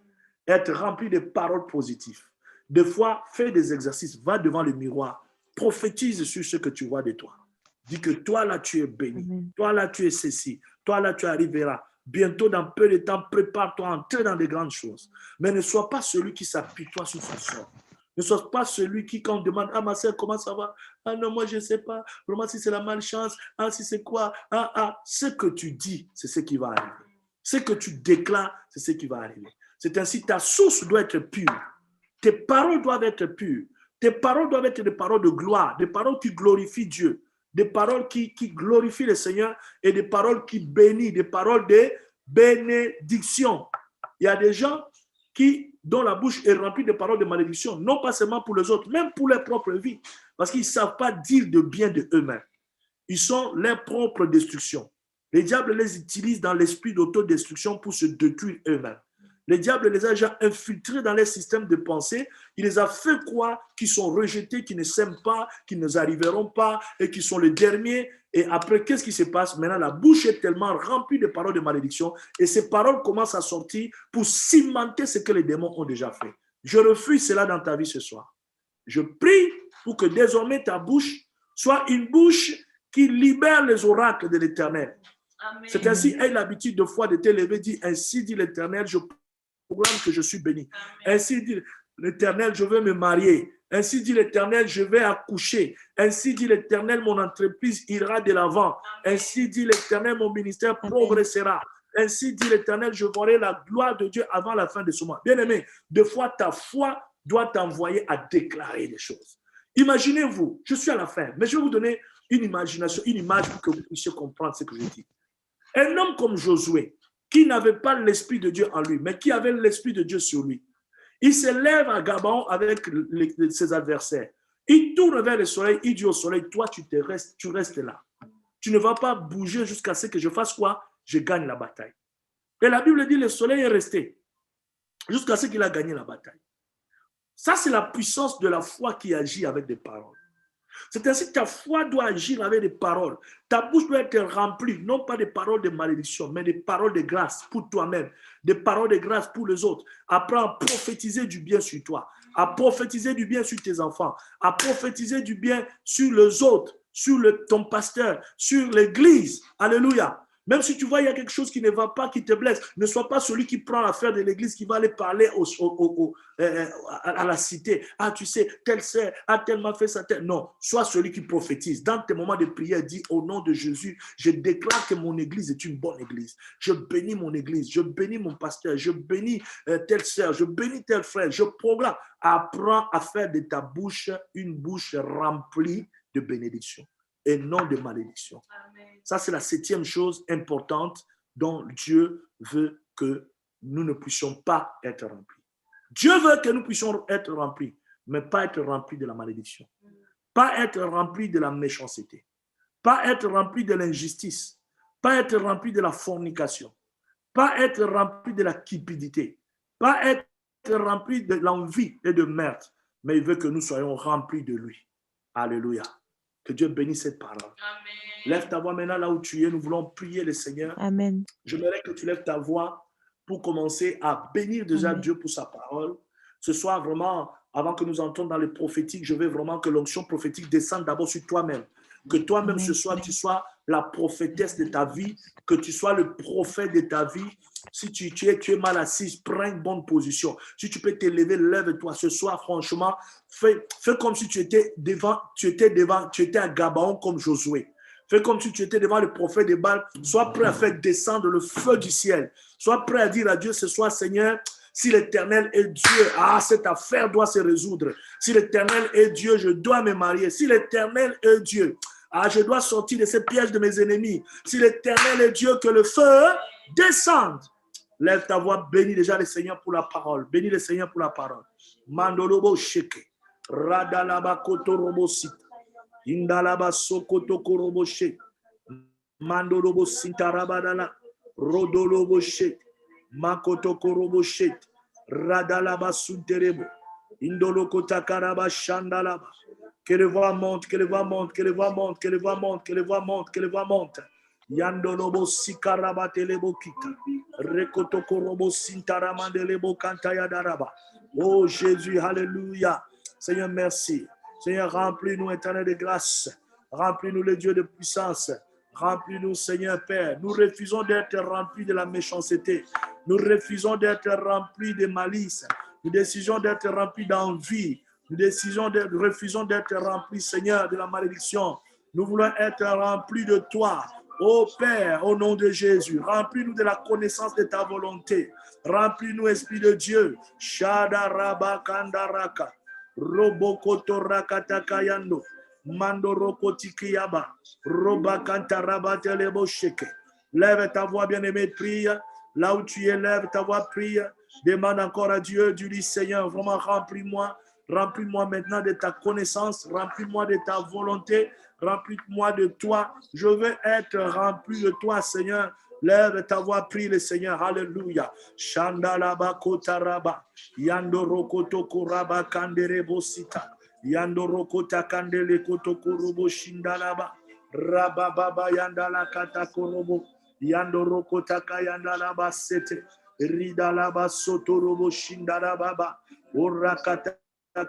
être remplie de paroles positives. Des fois, fais des exercices, va devant le miroir, prophétise sur ce que tu vois de toi. Dis que toi là, tu es béni. Amen. Toi là, tu es ceci. Toi là, tu arriveras. Bientôt, dans peu de temps, prépare-toi à entrer dans des grandes choses. Mais ne sois pas celui qui s'appuie toi sur son sort. Ne sois pas celui qui, quand on demande « Ah, ma soeur, comment ça va? Ah non, moi, je ne sais pas. Vraiment, si c'est la malchance. Ah, si c'est quoi? Ah. » Ce que tu dis, c'est ce qui va arriver. Ce que tu déclares, c'est ce qui va arriver. C'est ainsi que ta source doit être pure. Tes paroles doivent être pures. Tes paroles doivent être des paroles de gloire, des paroles qui glorifient Dieu, des paroles qui glorifient le Seigneur et des paroles qui bénissent, des paroles de bénédiction. il y a des gens dont la bouche est remplie de paroles de malédiction, non pas seulement pour les autres, même pour leur propre vie, parce qu'ils ne savent pas dire de bien de eux-mêmes. Ils sont leur propre destruction. Les diables les utilisent dans l'esprit d'autodestruction pour se détruire eux-mêmes. Le diable les a déjà infiltrés dans leur système de pensée. Il les a fait croire qu'ils sont rejetés, qu'ils ne s'aiment pas, qu'ils ne arriveront pas et qu'ils sont les derniers. Et après, qu'est-ce qui se passe? Maintenant, la bouche est tellement remplie de paroles de malédiction et ces paroles commencent à sortir pour cimenter ce que les démons ont déjà fait. Je refuse cela dans ta vie ce soir. Je prie pour que désormais ta bouche soit une bouche qui libère les oracles de l'Éternel. C'est ainsi, aie l'habitude de foi de t'élever, dit, ainsi dit l'Éternel, je proclame que je suis béni. Amen. Ainsi dit l'Éternel, je veux me marier. Ainsi dit l'Éternel, je vais accoucher. Ainsi dit l'Éternel, mon entreprise ira de l'avant. Ainsi dit l'Éternel, mon ministère progressera. Ainsi dit l'Éternel, je verrai la gloire de Dieu avant la fin de ce mois. Bien-aimé, deux fois ta foi doit t'envoyer à déclarer des choses. Imaginez-vous, je suis à la fin, mais je vais vous donner une imagination, une image pour que vous puissiez comprendre ce que je dis. Un homme comme Josué, qui n'avait pas l'Esprit de Dieu en lui, mais qui avait l'Esprit de Dieu sur lui. Il se lève à Gabaon avec ses adversaires. Il tourne vers le soleil, il dit au soleil, toi tu restes là. Tu ne vas pas bouger jusqu'à ce que je fasse quoi? Je gagne la bataille. Et la Bible dit, le soleil est resté jusqu'à ce qu'il a gagné la bataille. Ça, c'est la puissance de la foi qui agit avec des paroles. C'est ainsi que ta foi doit agir avec des paroles. Ta bouche doit être remplie, non pas des paroles de malédiction, mais des paroles de grâce pour toi-même, des paroles de grâce pour les autres. Apprends à prophétiser du bien sur toi, à prophétiser du bien sur tes enfants, à prophétiser du bien sur les autres, sur ton pasteur, sur l'église. Alléluia. Même si tu vois il y a quelque chose qui ne va pas, qui te blesse, ne sois pas celui qui prend l'affaire de l'église, qui va aller parler à la cité. Ah, tu sais, tel sœur, ah, tel m'a fait ça, tel. Non, sois celui qui prophétise. Dans tes moments de prière, dis au nom de Jésus, je déclare que mon église est une bonne église. Je bénis mon église, je bénis mon pasteur, je bénis telle sœur, je bénis tel frère, je proclame. Apprends à faire de ta bouche une bouche remplie de bénédiction et non de malédiction. Amen. Ça, c'est la 7e chose importante dont Dieu veut que nous ne puissions pas être remplis. Dieu veut que nous puissions être remplis, mais pas être remplis de la malédiction. Pas être remplis de la méchanceté. Pas être remplis de l'injustice. Pas être remplis de la fornication. Pas être remplis de la cupidité. Pas être remplis de l'envie et de meurtre. Mais il veut que nous soyons remplis de lui. Alléluia. Que Dieu bénisse cette parole. Amen. Lève ta voix maintenant là où tu es. Nous voulons prier le Seigneur. Amen. J'aimerais que tu lèves ta voix pour commencer à bénir déjà Amen. Dieu pour sa parole. Ce soir, vraiment, avant que nous entrions dans le prophétique, je veux vraiment que l'onction prophétique descende d'abord sur toi-même. Que toi-même ce soir, tu sois la prophétesse de ta vie, que tu sois le prophète de ta vie. Si tu es mal assise, prends une bonne position. Si tu peux t'élever, lève-toi. Ce soir, franchement, fais comme si tu étais à Gabaon comme Josué. Fais comme si tu étais devant le prophète de Baal. Sois prêt à faire descendre le feu du ciel. Sois prêt à dire à Dieu ce soir, Seigneur, si l'Éternel est Dieu, cette affaire doit se résoudre. Si l'Éternel est Dieu, je dois me marier. Si l'Éternel est Dieu, je dois sortir de ces pièges de mes ennemis. Si l'Éternel est Dieu, que le feu descende. Lève ta voix, bénis déjà le Seigneur pour la parole. Bénis le Seigneur pour la parole. Mandolobo sheke. Radalaba kotorobo sita. Indalaba sokoto korobo sheke. Mandolobo sintarabadala. Rodolobo sheke. Makoto korobo sheke. Radalaba sunterebo. Indoloko takaraba shandalaba. Que les voix montent, que les voix montent, que les voix montent, que les voix montent, que les voix montent, que les voix montent. Yandolobo sikarabatelebo kita. Rekotoko robo sintaramandelebo kantaya daraba. Oh Jésus, alléluia. Seigneur, merci. Seigneur, remplis-nous, éternel de grâce. Remplis-nous, le Dieu de puissance. Remplis-nous, Seigneur Père. Nous refusons d'être remplis de la méchanceté. Nous refusons d'être remplis de malice. Nous décidons d'être remplis d'envie. Nous refusons d'être remplis, Seigneur, de la malédiction. Nous voulons être remplis de toi. Ô Père, au nom de Jésus, remplis-nous de la connaissance de ta volonté. Remplis-nous, Esprit de Dieu. Shadaraba kandaraka. Robokotorakatayando. Mandorokotikiyaba. Robakantarabatelemosheke. Lève ta voix, bien-aimé, prie. Là où tu élèves ta voix, prie. Demande encore à Dieu, dis Seigneur, vraiment remplis-moi. Remplis-moi maintenant de ta connaissance. Remplis-moi de ta volonté. Remplis-moi de toi. Je veux être rempli de toi, Seigneur. Lève ta voix, prie le Seigneur. Alléluia. Shandalaba kotaraba. Yandoro kotoko raba kanderebo sita. Yandoro kota kandele kotoko robo shindalaba. Rabababa yandala katakorobo. Yandoro kota kayandalaba sete. Ridalaba sotorobo shindalaba. Orakata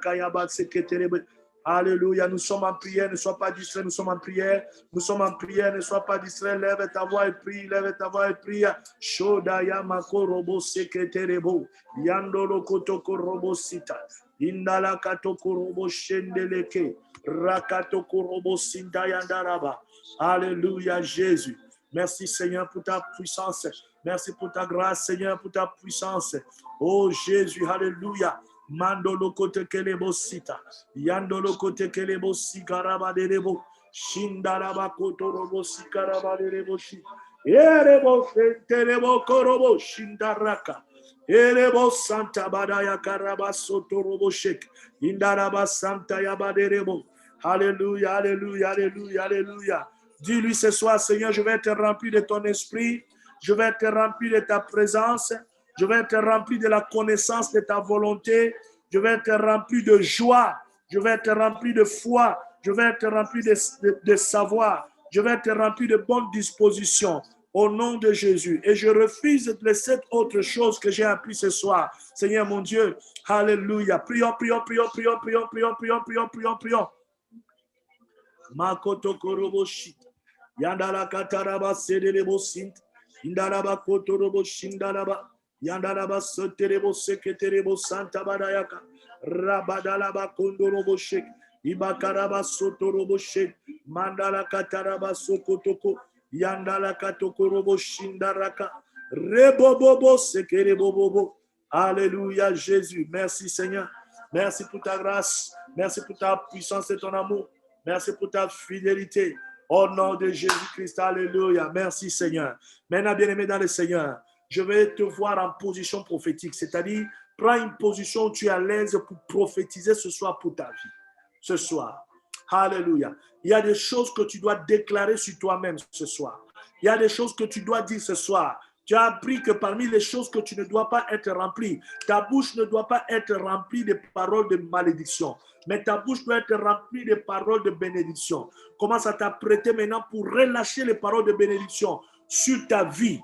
kayaba seketerebe. Alléluia, nous sommes en prière, ne sois pas distrait, nous sommes en prière, nous sommes en prière, ne sois pas distrait, lève ta voix et prie, lève ta voix et prie. Shodaya mako robo seketerebo, yandolo kotoko robo sita, indala katoko robo shendeleke, rakatoko robo sinta yandaraba. Alléluia, Jésus. Merci Seigneur pour ta puissance, merci pour ta grâce Seigneur, pour ta puissance. Oh Jésus, alléluia. Mandolo kote kelebo sita, yandolo kote kelebo sikaraba derebo, shindaraba kotorobo sikaraba derebo shi, erebo terebo korobo shindaraka, erebo santa badaya karaba sotorobo shek, indaraba santa yabaderebo. Alléluia, alléluia, alléluia, alléluia. Dis-lui ce soir, Seigneur, je vais être rempli de ton esprit, je vais être rempli de ta présence. Je vais être rempli de la connaissance de ta volonté. Je vais être rempli de joie. Je vais être rempli de foi. Je vais être rempli de savoir. Je vais être rempli de bonnes dispositions. Au nom de Jésus. Et je refuse les 7 autres choses que j'ai appris ce soir. Seigneur mon Dieu. Alléluia. Prions, prions, prions, prions, prions, prions, prions, prions, prions, prions. Makoto koroboshi. Yandala kataraba sedelebo sint. Indalaba kotorobo shindalaba. Yandalaba soterebo seketerebo santa badayaka. Rabadalaba kondorobo shek. Ibakaraba sotorobo shek. Mandala kataraba sokotoko. Yandala katokorobo shindaraka. Rebobobo sekerebobobo. Alléluia Jésus. Merci Seigneur. Merci pour ta grâce. Merci pour ta puissance et ton amour. Merci pour ta fidélité. Au nom de Jésus-Christ, alléluia. Merci Seigneur. Maintenant, bien-aimé dans le Seigneur, je vais te voir en position prophétique. C'est-à-dire, prends une position où tu es à l'aise pour prophétiser ce soir pour ta vie. Ce soir. Alléluia. Il y a des choses que tu dois déclarer sur toi-même ce soir. Il y a des choses que tu dois dire ce soir. Tu as appris que parmi les choses que tu ne dois pas être remplie, ta bouche ne doit pas être remplie de paroles de malédiction, mais ta bouche doit être remplie de paroles de bénédiction. Commence à t'apprêter maintenant pour relâcher les paroles de bénédiction sur ta vie.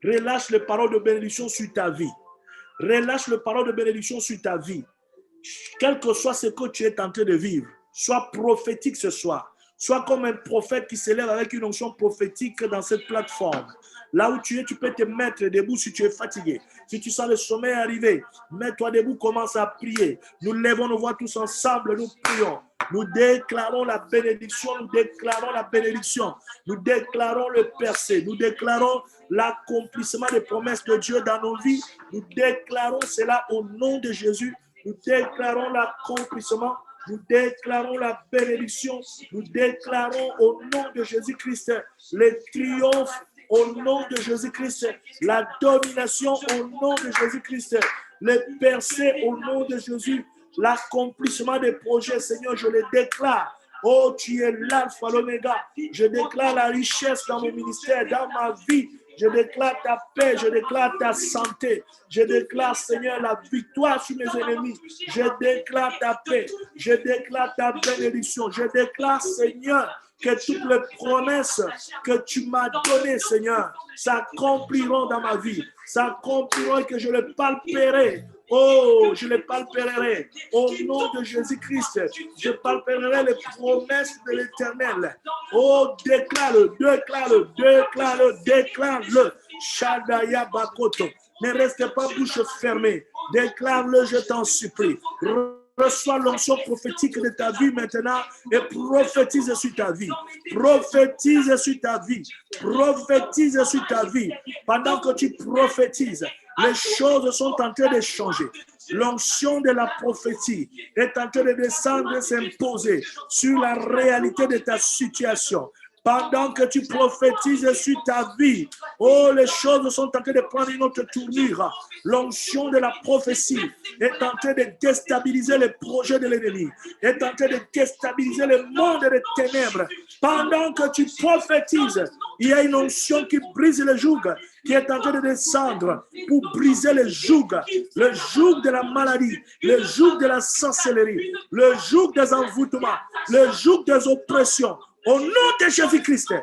Relâche les paroles de bénédiction sur ta vie. Relâche les paroles de bénédiction sur ta vie. Quel que soit ce que tu es en train de vivre, sois prophétique ce soir. Sois comme un prophète qui s'élève avec une onction prophétique dans cette plateforme. Là où tu es, tu peux te mettre debout si tu es fatigué. Si tu sens le sommeil arriver, mets-toi debout, commence à prier. Nous lèvons nos voix tous ensemble, nous prions. Nous déclarons la bénédiction, nous déclarons la bénédiction. Nous déclarons le percé, nous déclarons l'accomplissement des promesses de Dieu dans nos vies. Nous déclarons cela au nom de Jésus. Nous déclarons l'accomplissement. Nous déclarons la bénédiction. Nous déclarons au nom de Jésus-Christ le triomphe au nom de Jésus-Christ, la domination au nom de Jésus-Christ, le percé au nom de Jésus, l'accomplissement des projets, Seigneur, je les déclare. Oh, tu es l'alpha, l'oméga. Je déclare la richesse dans mon ministère, dans ma vie. Je déclare ta paix, je déclare ta santé. Je déclare, Seigneur, la victoire sur mes ennemis. Je déclare ta paix, je déclare ta bénédiction. Je déclare, Seigneur, que toutes les promesses que tu m'as données, Seigneur, s'accompliront dans ma vie. S'accompliront et que je les palperai. Oh, je les palperai au nom de Jésus-Christ. Je palperai les promesses de l'Éternel. Oh, déclare-le, déclare-le, déclare-le, déclare-le. Shadaya Bakoto. Ne reste pas bouche fermée. Déclare-le, je t'en supplie. Reçois l'onction prophétique de ta vie maintenant et prophétise sur ta vie. Prophétise sur ta vie. Prophétise sur ta vie. Pendant que tu prophétises, les choses sont en train de changer. L'onction de la prophétie est en train de descendre et s'imposer sur la réalité de ta situation. pendant que tu prophétises sur ta vie, oh, les choses sont en train de prendre une autre tournure. L'onction de la prophétie est en train de déstabiliser les projets de l'ennemi, est en train de déstabiliser le monde des ténèbres. Pendant que tu prophétises, il y a une onction qui brise le joug, qui est en train de descendre pour briser le joug de la maladie, le joug de la sorcellerie, le joug des envoûtements, le joug des oppressions. Au nom de Jésus-Christ.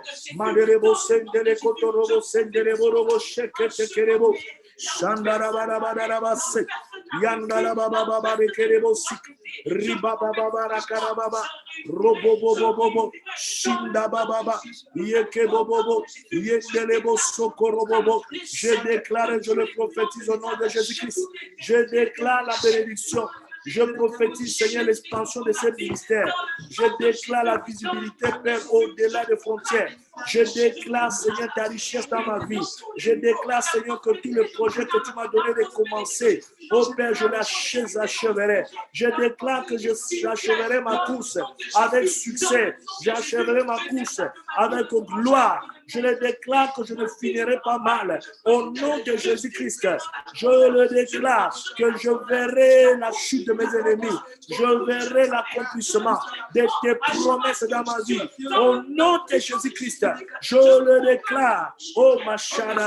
Yandala baba baba rekerebo sik riba baba baba karababa robo bobo bobo shinda baba yeke bobo yekelebo sokoro bobo. Je déclare et je le prophétise au nom de Jésus-Christ. Je déclare la bénédiction. Je prophétise, Seigneur, l'expansion de ces ministères. Je déclare la visibilité, Père, au-delà des frontières. Je déclare, Seigneur, ta richesse dans ma vie. Je déclare, Seigneur, que tous les projets que tu m'as donné de commencer, oh Père, je l'achèverai. Je déclare que j'achèverai ma course avec succès. J'achèverai ma course avec gloire. Je le déclare que je ne finirai pas mal. Au nom de Jésus-Christ, je le déclare que je verrai la chute de mes ennemis. Je verrai l'accomplissement de tes promesses dans ma vie. Au nom de Jésus-Christ, je le déclare. Oh, ma chana,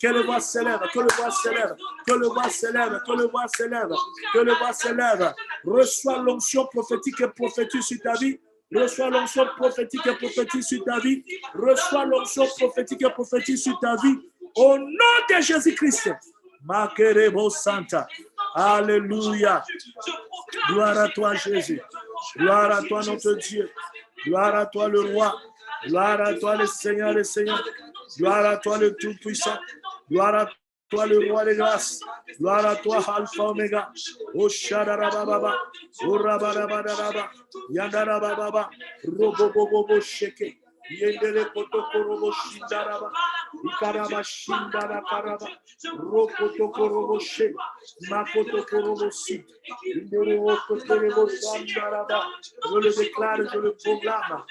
que le voix s'élève, que le voix s'élève, que le voix s'élève, que le voix s'élève, que le voix s'élève. Reçois l'onction prophétique et prophétique sur ta vie. Reçois l'onction prophétique et prophétique sur ta vie. Reçois l'onction prophétique et prophétique sur ta vie. Au nom de Jésus-Christ. Makerebo Santa. Alléluia. Gloire à toi, Jésus. Gloire à toi, notre Dieu. Gloire à toi, le roi. Gloire à toi, le Seigneur, le Seigneur. Gloire à toi, le Tout-Puissant. Gloire à toi, le roi des grâces. Gloire à toi, Alpha Omega. O Shadarababa. O Rabarababa. Yandarababa. Robobobo Sheke. Yendele Kotokorobo Shindaraba. Ikaraba Shindara Karaba. Rokotokorobo She. Makotokorobo Si. Indoro Kotorobo Shandaraba. Je le déclare, je le proclame.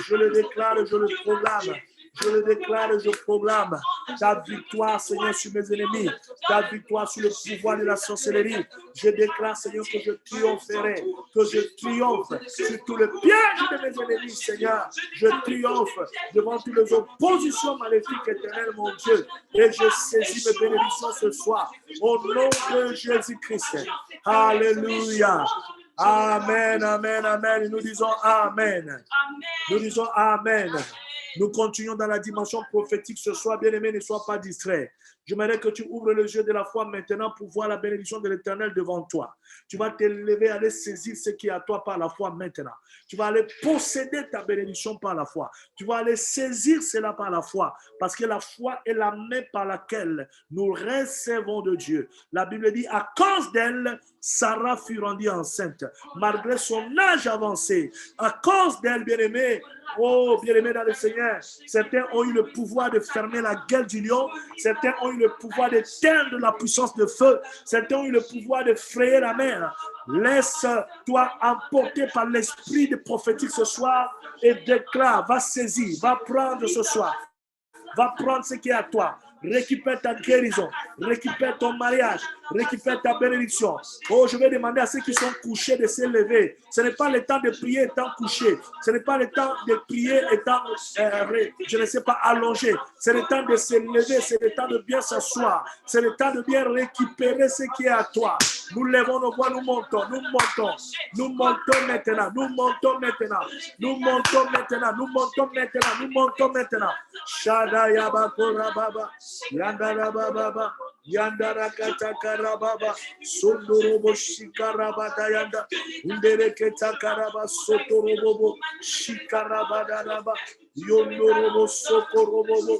Je le déclare, je le proclame. Je le déclare et je proclame ta victoire, Seigneur, sur mes ennemis, ta victoire sur le pouvoir de la sorcellerie. Je déclare, Seigneur, que je triompherai, que je triomphe sur tout le piège de mes ennemis, Seigneur. Je triomphe devant toutes les oppositions maléfiques, éternelles, mon Dieu. Et je saisis mes bénédictions ce soir, au nom de Jésus-Christ. Alléluia. Amen, amen, amen. Nous disons Amen. Nous disons Amen. Nous continuons dans la dimension prophétique ce soir. Bien-aimé, ne sois pas distrait. J'aimerais que tu ouvres les yeux de la foi maintenant pour voir la bénédiction de l'Éternel devant toi. Tu vas t'élever, aller saisir ce qui est à toi par la foi maintenant. Tu vas aller posséder ta bénédiction par la foi. Tu vas aller saisir cela par la foi. Parce que la foi est la main par laquelle nous recevons de Dieu. La Bible dit, à cause d'elle, Sarah fut rendue enceinte. Malgré son âge avancé, à cause d'elle, bien-aimé, oh, bien-aimé dans le Seigneur, certains ont eu le pouvoir de fermer la gueule du lion, certains ont eu le pouvoir d'éteindre la puissance de feu, certains ont eu le pouvoir de frayer la mer. Laisse-toi emporter par l'esprit de prophétique ce soir et déclare, va saisir, va prendre ce soir, va prendre ce qui est à toi. Récupère ta guérison, récupère ton mariage, récupère ta bénédiction. Oh, je vais demander à ceux qui sont couchés de se lever. Ce n'est pas le temps de prier étant couché. Ce n'est pas le temps de prier étant, je ne sais pas, allongé. C'est le temps de se lever, c'est le temps de bien s'asseoir. C'est le temps de bien récupérer ce qui est à toi. Nous levons nos voix, nous montons, nous montons. Nous montons maintenant, nous montons maintenant. Nous montons maintenant, nous montons maintenant, nous montons maintenant. Shadaya Bakora Baba. Yandara Baba, Yandara Katakara Baba, Sondorobo Shikarabata Yanda, Undereketa Karaba Sotorobo, Shikarabada, Yondorobo Sokorobo,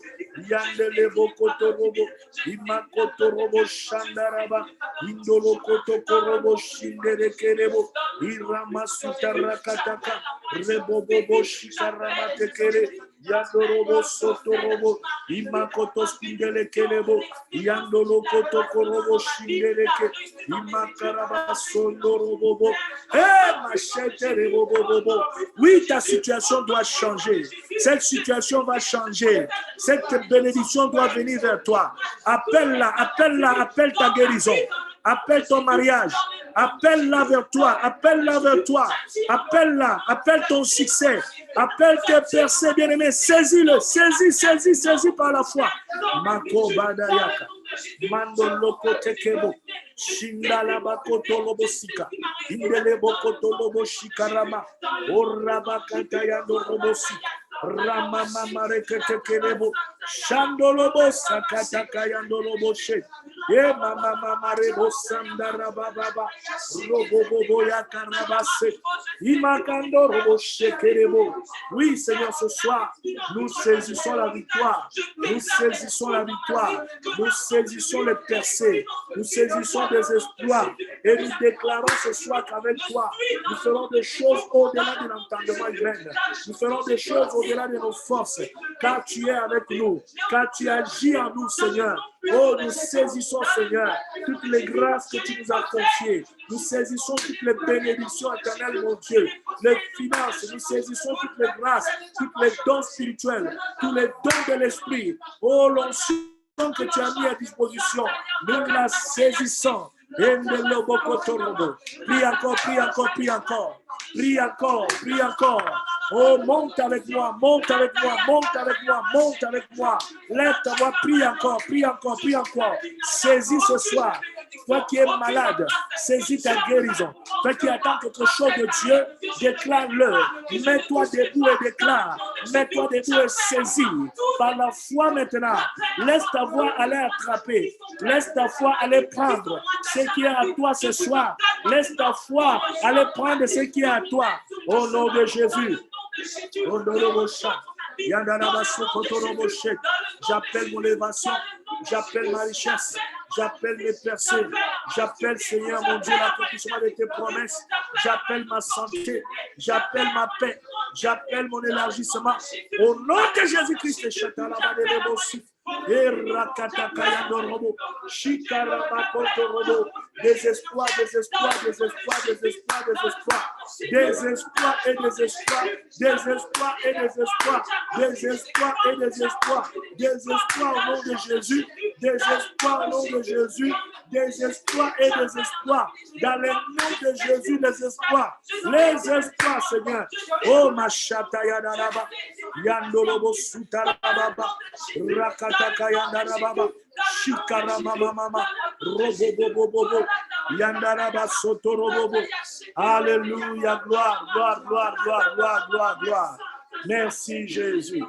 Yandelebo Kotorobo, Imakotorobo Shandaraba, Indolo Kotokorobo Shinderekerebo, Iramasuta Rakataka, Rebobo Shikarabatekere, Yandorobo Sotorobo, Imakotos Kindele Kelebo, Yandolo Kotokorobo Shindeleke, Imakaraba Sondorobo. Oui, ta situation doit changer. Cette situation va changer. Cette bénédiction doit venir vers toi. Appelle-la, appelle-la, appelle ta guérison. Appelle ton mariage. Appelle-la vers toi. Appelle-la vers toi. Appelle-la. Appelle ton succès. Appelle tes percées, bien-aimés. Saisis-le. Saisis par la foi. Mako Badayaka. Mandoloko Tekebo. Shindala Bakoto Lobosika. Indele Bokoto Loboshikarama. Orabakatayando Robosi. Ramama Marekete Kelebo. Shandolobo Sakataka Yandoloboshe. Ye mama marebo sandara baba robobo yakarabase imakando robo shekerebo. Oui Seigneur, ce soir nous saisissons la victoire, nous saisissons la victoire, nous saisissons les percées, nous saisissons des exploits et nous déclarons ce soir qu'avec toi nous ferons des choses au-delà de l'entendement humain, nous ferons des choses au-delà de nos forces, car tu es avec nous, car tu agis en nous Seigneur. Oh, nous saisissons, Seigneur, toutes les grâces que tu nous as confiées. Nous saisissons toutes les bénédictions éternelles, mon Dieu. Les finances, nous saisissons toutes les grâces, tous les dons spirituels, tous les dons de l'esprit. Oh, l'onction que tu as mis à disposition, nous la saisissons. Prie encore, prie encore, prie encore. Prie encore, prie encore. Oh, monte avec moi, monte avec moi, monte avec moi, monte avec moi. Lève ta voix, prie encore, prie encore, prie encore. Saisis ce soir. Toi qui es malade, saisis ta guérison. Toi qui attends quelque chose de Dieu, déclare-le. Mets-toi debout et déclare. Mets-toi debout et saisis. Par la foi maintenant, laisse ta voix aller attraper. Laisse ta foi aller prendre ce qui est à toi ce soir. Laisse ta foi aller prendre ce qui est à toi. Au nom de Jésus. Au nom de mon chat. J'appelle mon élévation, j'appelle ma richesse, j'appelle mes percées, j'appelle Seigneur mon Dieu l'accomplissement de tes promesses, j'appelle ma santé, j'appelle ma paix, j'appelle mon élargissement. Au nom de Jésus-Christ, désespoir, désespoir, désespoir, désespoir, désespoir, désespoir et désespoir, désespoir et désespoir, désespoir et désespoir, désespoir au nom de Jésus, désespoir au nom de Jésus, désespoir et désespoir, dans le nom de Jésus, les espoirs, Seigneur. Oh, ma chataya daraba, yandolobo sutarababa, rakataka yandarababa, shikara mama, robobobobobo, yandaraba sotorobobo. Alléluia, gloire, gloire, gloire, gloire, gloire, gloire, gloire. Merci Jésus,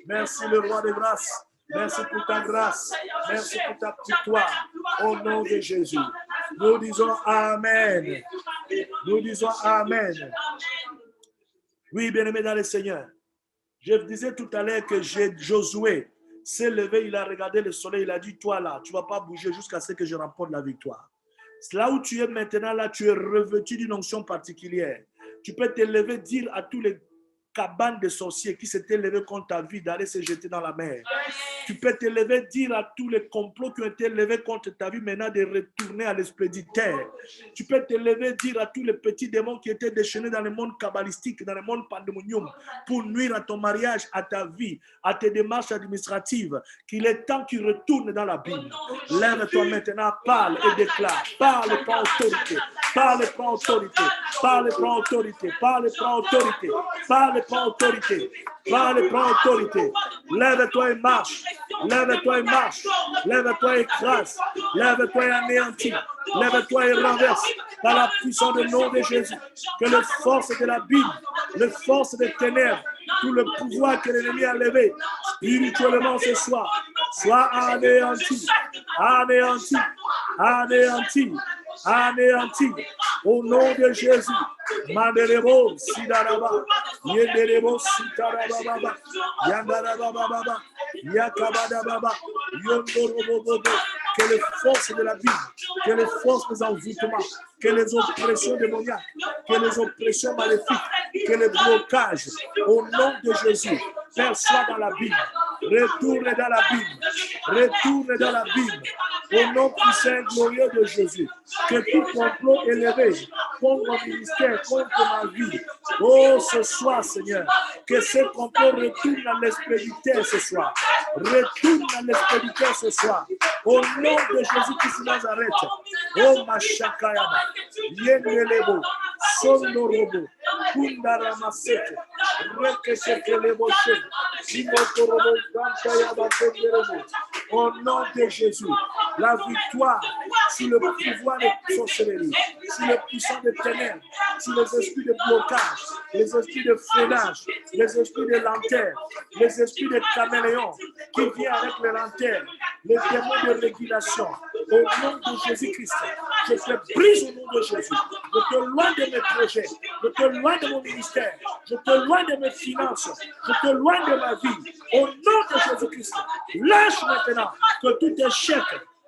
merci le roi de grâce. Merci pour ta grâce. Merci pour ta victoire. Au nom de Jésus. Nous disons Amen. Nous disons Amen. Oui, bien-aimé dans le Seigneur. Je disais tout à l'heure que Josué s'est levé, il a regardé le soleil, il a dit, toi là, tu ne vas pas bouger jusqu'à ce que je remporte la victoire. Là où tu es maintenant, là, tu es revêtu d'une onction particulière. Tu peux te lever, dire à tous les cabanes de sorciers qui s'étaient levés contre ta vie d'aller se jeter dans la mer. Tu peux te lever, dire à tous les complots qui ont été levés contre ta vie maintenant de retourner à l'expéditeur. Tu peux te lever, dire à tous les petits démons qui étaient déchaînés dans le monde kabbalistique, dans le monde pandémonium, pour nuire à ton mariage, à ta vie, à tes démarches administratives, qu'il est temps qu'ils retournent dans la Bible. Lève-toi maintenant, parle et déclare. Parle par autorité. Parle par autorité. Parle par autorité. Parle par autorité. Parle par autorité. Parle par autorité. Lève-toi et marche. Lève-toi et marche. Lève-toi et écrase. Lève-toi et anéantis. Lève-toi et renverse. Par la puissance du nom de Jésus. Que les forces de la Bible, les forces des ténèbres, tout le pouvoir que l'ennemi a levé spirituellement ce soir, soit anéanti. Anéanti. Anéanti. Anéanti. Au nom de Jésus. Mandelebo sidaraba, yendelebo sitarababa, yandarababa, yakabadababa, yondorobobobo. Que les forces de la Bible, que les forces des envoûtements, que les oppressions démoniaques, que les oppressions maléfiques, que les blocages, au nom de Jésus, Père, sois dans la Bible. Retourne dans la Bible. Retourne dans la Bible. Au nom puissant et glorieux de Jésus. Que tout complot élevé contre mon ministère, contre ma vie. Oh, ce soir, Seigneur, que ce complot retourne dans l'expéditeur ce soir. Retourne dans l'expéditeur ce soir. Au nom de Jésus-Christ de Nazareth. Oh, ma chakayama. Yendelebo. Sondorobo. Kundaramasete. Rekesekelebo. Simotorobo. Kantayaba. Kenderebo. Au nom de Jésus, la victoire sur le pouvoir de sorcellerie, sur le puissant des ténèbres, sur les esprits de blocage, les esprits de freinage, les esprits de lanterne, les esprits de caméléons qui viennent avec les lanternes, les démons de régulation. Au nom de Jésus-Christ, je te brise au nom de Jésus. Je te loin de mes projets, je te loin de mon ministère, je te loin de mes finances, je te loin de ma vie. Au nom de Jésus-Christ, lâche maintenant que tout échec,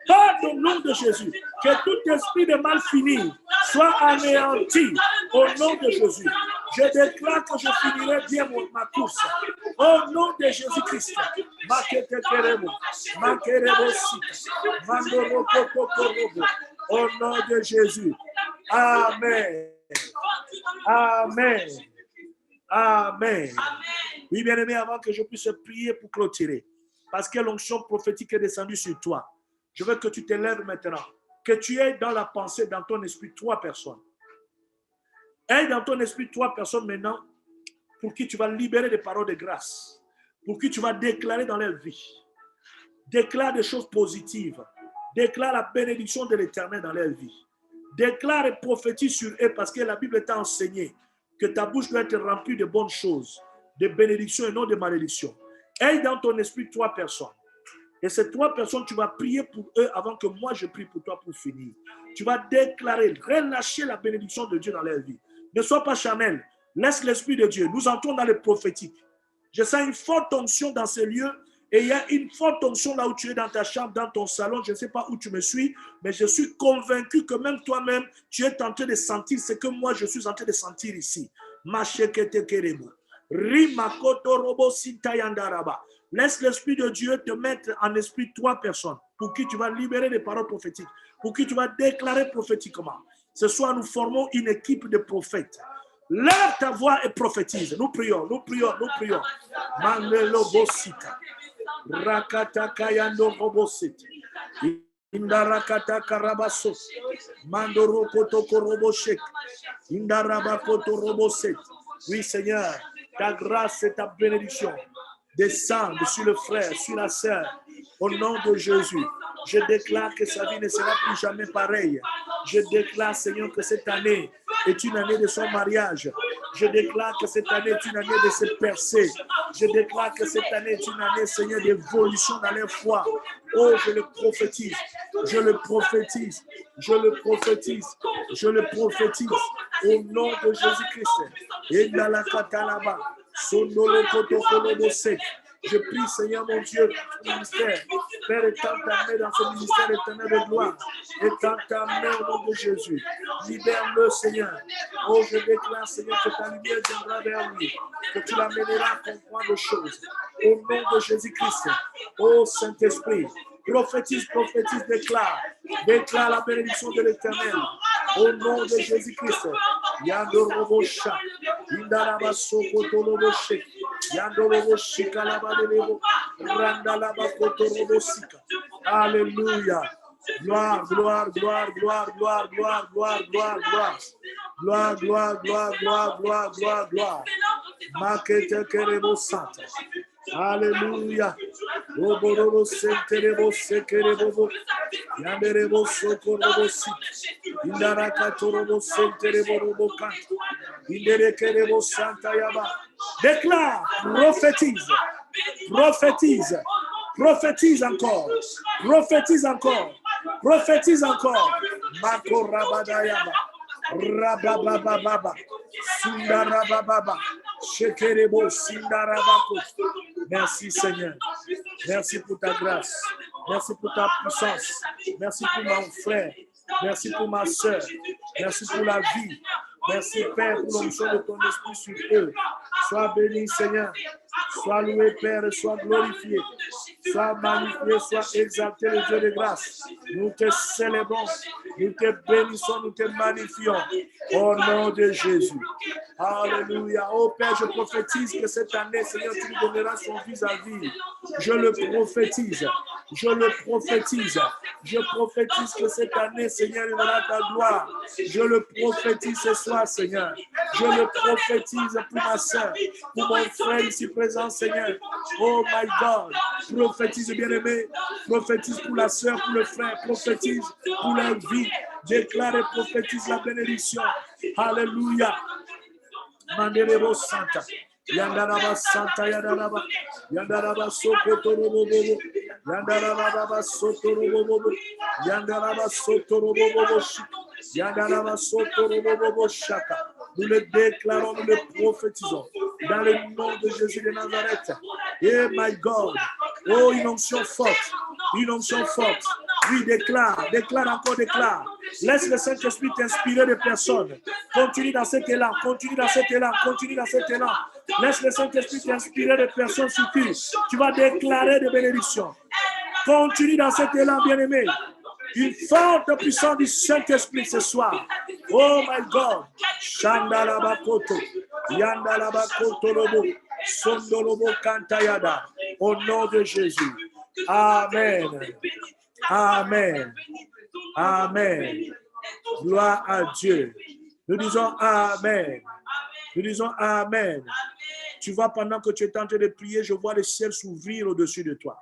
par le nom de Jésus, que tout esprit de mal fini soit anéanti au nom de Jésus. Je déclare que je finirai bien ma course. Au nom de Jésus-Christ. Au nom de Jésus. Amen. Amen. Amen. Oui, bien-aimé, avant que je puisse prier pour clôturer, parce que l'onction prophétique est descendue sur toi, je veux que tu te lèves maintenant, que tu aies dans la pensée, dans ton esprit, 3 personnes. Aie dans ton esprit 3 personnes maintenant pour qui tu vas libérer des paroles de grâce, pour qui tu vas déclarer dans leur vie. Déclare des choses positives. Déclare la bénédiction de l'Éternel dans leur vie. Déclare et prophétise sur eux parce que la Bible t'a enseigné que ta bouche doit être remplie de bonnes choses, de bénédictions et non de malédictions. Aie dans ton esprit 3 personnes. Et ces 3 personnes, tu vas prier pour eux avant que moi je prie pour toi pour finir. Tu vas déclarer, relâcher la bénédiction de Dieu dans leur vie. Ne sois pas charnel. Laisse l'Esprit de Dieu. Nous entrons dans le prophétique. Je sens une forte onction dans ces lieux. Et il y a une forte onction là où tu es dans ta chambre, dans ton salon. Je ne sais pas où tu me suis, mais je suis convaincu que même toi-même, tu es en train de sentir ce que moi je suis en train de sentir ici. Laisse l'Esprit de Dieu te mettre en esprit 3 personnes pour qui tu vas libérer des paroles prophétiques, pour qui tu vas déclarer prophétiquement. Ce soir, nous formons une équipe de prophètes. Lève ta voix et prophétise. Nous prions, nous prions, nous prions. Manelo Bosika. Rakata Kayando Robosite. Indarakata Karabasos. Mandoro Kotoko Roboshek. Indarabakoto Roboset. Oui, Seigneur, ta grâce et ta bénédiction descendent sur le frère, sur la sœur. Au nom de Jésus, je déclare que sa vie ne sera plus jamais pareille. Je déclare, Seigneur, que cette année est une année de son mariage. Je déclare que cette année est une année de se percer. Je déclare que cette année est une année, Seigneur, d'évolution dans leur foi. Oh, je le prophétise. Je le prophétise. Je le prophétise. Je le prophétise. Au nom de Jésus-Christ. Et dans la katalaba. Sonolo kotokolo sec. Je prie, Seigneur mon Dieu, ton ministère. Père, étends ta main dans ce ministère éternel de gloire. Étends ta main au nom de Jésus. Libère-le, Seigneur. Oh, je déclare, Seigneur, que ta lumière viendra vers lui. Que tu l'amèneras à comprendre les choses. Au nom de Jésus-Christ. Oh, Saint-Esprit. Prophétise, prophétise, déclare. Déclare la bénédiction de l'Éternel. Au nom de Jésus-Christ. Yandorobosha. Indarabasokotoloboshe. Yandoroboshika labadelebo. Randalabakotolobosika. Alléluia. Gloire, gloire, gloire, gloire, gloire, gloire, gloire, gloire, gloire. Gloire, gloire, gloire, gloire, gloire, gloire, gloire. Makete kerebo santa. Alléluia. Robororo senterebo sekerebo. Yanderebo sokorobo sit. Indarakatorobo senterebo robokan. Inderekerebo santa yaba. Déclare, prophétise. Prophétise. Prophétise encore. Prophétise encore. Prophétise encore. Mako rabadayaba. Rababababa. Sundarabababa. Shekerebo Sindarabako. Merci Seigneur. Merci pour ta grâce. Merci pour ta puissance. Merci pour mon frère. Merci pour ma soeur. Merci pour la vie. Merci Père pour l'onction de ton esprit sur eux. Sois béni Seigneur. Sois loué, Père, et sois glorifié. Sois magnifié, sois exalté, le Dieu de grâce. Nous te célébrons, nous te bénissons, nous te magnifions. Au nom de Jésus. Alléluia. Oh Père, je prophétise que cette année, Seigneur, tu nous donneras son vis-à-vis. Je le prophétise. Je le prophétise. Je prophétise que cette année, Seigneur, il verra ta gloire. Je le prophétise ce soir, Seigneur. Je le prophétise pour ma soeur, pour mon frère ici présent, Seigneur. Oh my God. Prophétise, bien-aimé. Prophétise pour la soeur, pour le frère. Prophétise pour leur vie. Déclare et prophétise la bénédiction. Alléluia. Manderebo Santa. Yandaraba Santa Yandaraba. Yandaraba Sokotorobobo. Yandaraba Sotorobobo. Yandaraba Sotorobobo. Yandaraba Sotorobobo Shaka. Nous le déclarons, nous le prophétisons. Dans le nom de Jésus de Nazareth. Eh my God. Oh, une onction forte. Une onction forte. Oui, déclare, encore, déclare. Laisse le Saint-Esprit t'inspirer des personnes. Continue dans cet élan, continue dans cet élan, continue dans cet élan. Laisse le Saint-Esprit t'inspirer des personnes sur qui tu vas déclarer des bénédictions. Continue dans cet élan, bien-aimé. Une forte puissance du Saint-Esprit ce soir. Oh my God. Shandalabakoto. Yandalabakoto Robo. Sondolobo Kantayada. Au nom de Jésus. Amen. Amen. Amen. Gloire à Dieu. Nous disons Amen. Nous disons Amen. Tu vois, pendant que tu es en train de prier, je vois le ciel s'ouvrir au-dessus de toi.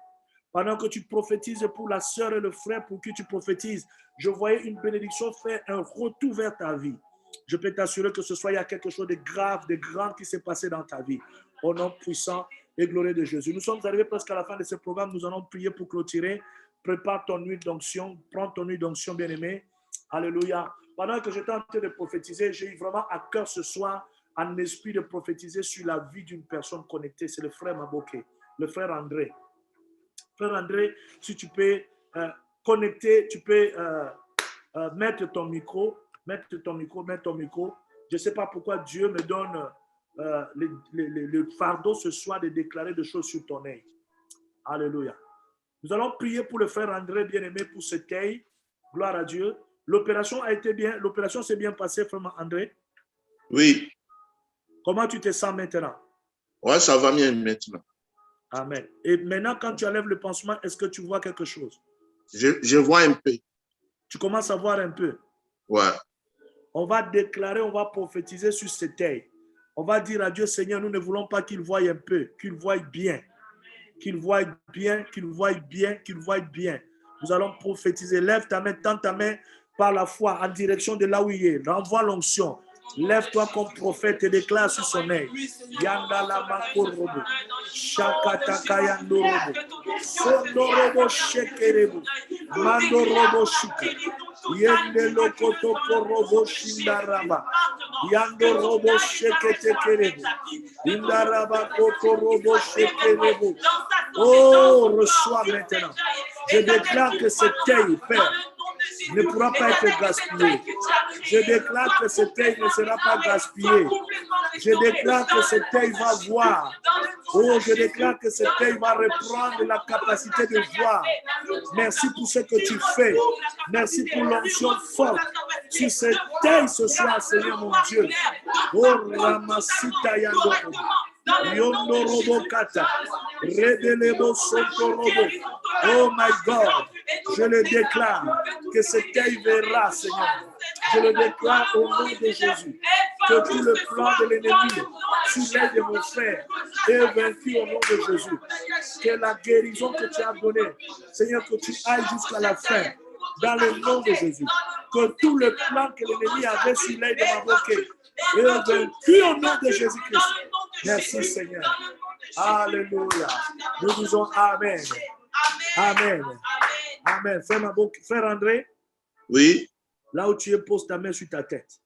Pendant que tu prophétises pour la sœur et le frère pour qui tu prophétises, je voyais une bénédiction faire un retour vers ta vie. Je peux t'assurer que ce soir, il y a quelque chose de grave, de grand qui s'est passé dans ta vie. Au nom puissant et glorieux de Jésus. Nous sommes arrivés presque à la fin de ce programme. Nous allons prier pour clôturer. Prépare ton huile d'onction. Prends ton huile d'onction, bien-aimé. Alléluia. Pendant que j'étais en train de prophétiser, j'ai eu vraiment à cœur ce soir un esprit de prophétiser sur la vie d'une personne connectée. C'est le frère Maboké, le frère André. Frère André, si tu peux connecter, tu peux mettre ton micro. Je ne sais pas pourquoi Dieu me donne le fardeau ce soir de déclarer des choses sur ton œil. Alléluia. Nous allons prier pour le frère André, bien-aimé, pour cet œil. Gloire à Dieu. L'opération a été bien. L'opération s'est bien passée, frère André? Oui. Comment tu te sens maintenant? Ouais, ça va bien maintenant. Amen. Et maintenant, quand tu enlèves le pansement, est-ce que tu vois quelque chose? Je vois un peu. Tu commences à voir un peu? Ouais. On va déclarer, on va prophétiser sur cet œil. On va dire à Dieu, Seigneur, nous ne voulons pas qu'il voie un peu, qu'il voie bien. Qu'il voie bien, qu'il voie bien, qu'il voie bien. Nous allons prophétiser. Lève ta main, tends ta main par la foi en direction de là où il est. Renvoie l'onction. Lève-toi comme prophète et déclare sur son œil. Yandala makorobo. Shakataka yandorobo. Sondorobo shekerebo. Mandorobo shika. Yendelo kotoko robo shindaraba. Yandorobo sheketekerebo. Indaraba kotorobo shekerebo. Oh, reçois maintenant. Je déclare que cet œil, Père, ne pourra pas être gaspillé. Je déclare que cet œil ne sera pas gaspillé. Je déclare que cet œil va voir. Oh, je déclare que cet œil va reprendre la capacité de voir. Merci pour ce que tu fais. Merci pour l'onction forte sur cet œil ce soir, Seigneur mon Dieu. Oh, Ramasita Yandoro. Yondo Robo Kata. Redelebo Soto Robo. Oh my God, je le déclare que cet œil verra, Seigneur. Je le déclare au nom de Jésus. Que tout le plan de l'ennemi sur l'œil de mon frère est vaincu au nom de Jésus. Que la guérison que tu as donnée, Seigneur, que tu ailles jusqu'à la fin, dans le nom de Jésus. Que tout le plan que l'ennemi avait sur l'œil de Maboké est vaincu au nom de Jésus-Christ. Merci, Seigneur. Alléluia. Nous disons Amen. Amen. Amen. Frère André. Oui. Là où tu es, pose ta main sur ta tête.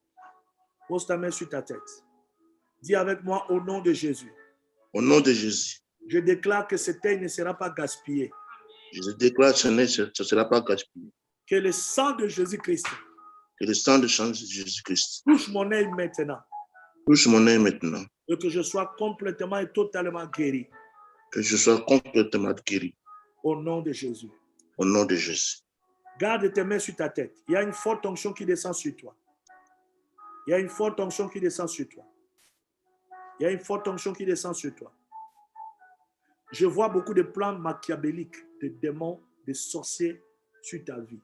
Pose ta main sur ta tête. Dis avec moi au nom de Jésus. Au nom de Jésus. Je déclare que cet œil ne sera pas gaspillé. Je déclare que ce ne sera pas gaspillé. Que le sang de Jésus-Christ. Que le sang de Jésus-Christ. Touche mon œil maintenant. Touche mon œil maintenant. Et que je sois complètement et totalement guéri. Que je sois complètement guéri. Au nom de Jésus. Au nom de Jésus. Garde tes mains sur ta tête. Il y a une forte onction qui descend sur toi. Il y a une forte onction qui descend sur toi. Il y a une forte onction qui descend sur toi. Je vois beaucoup de plans machiavéliques, de démons, de sorciers sur ta vie.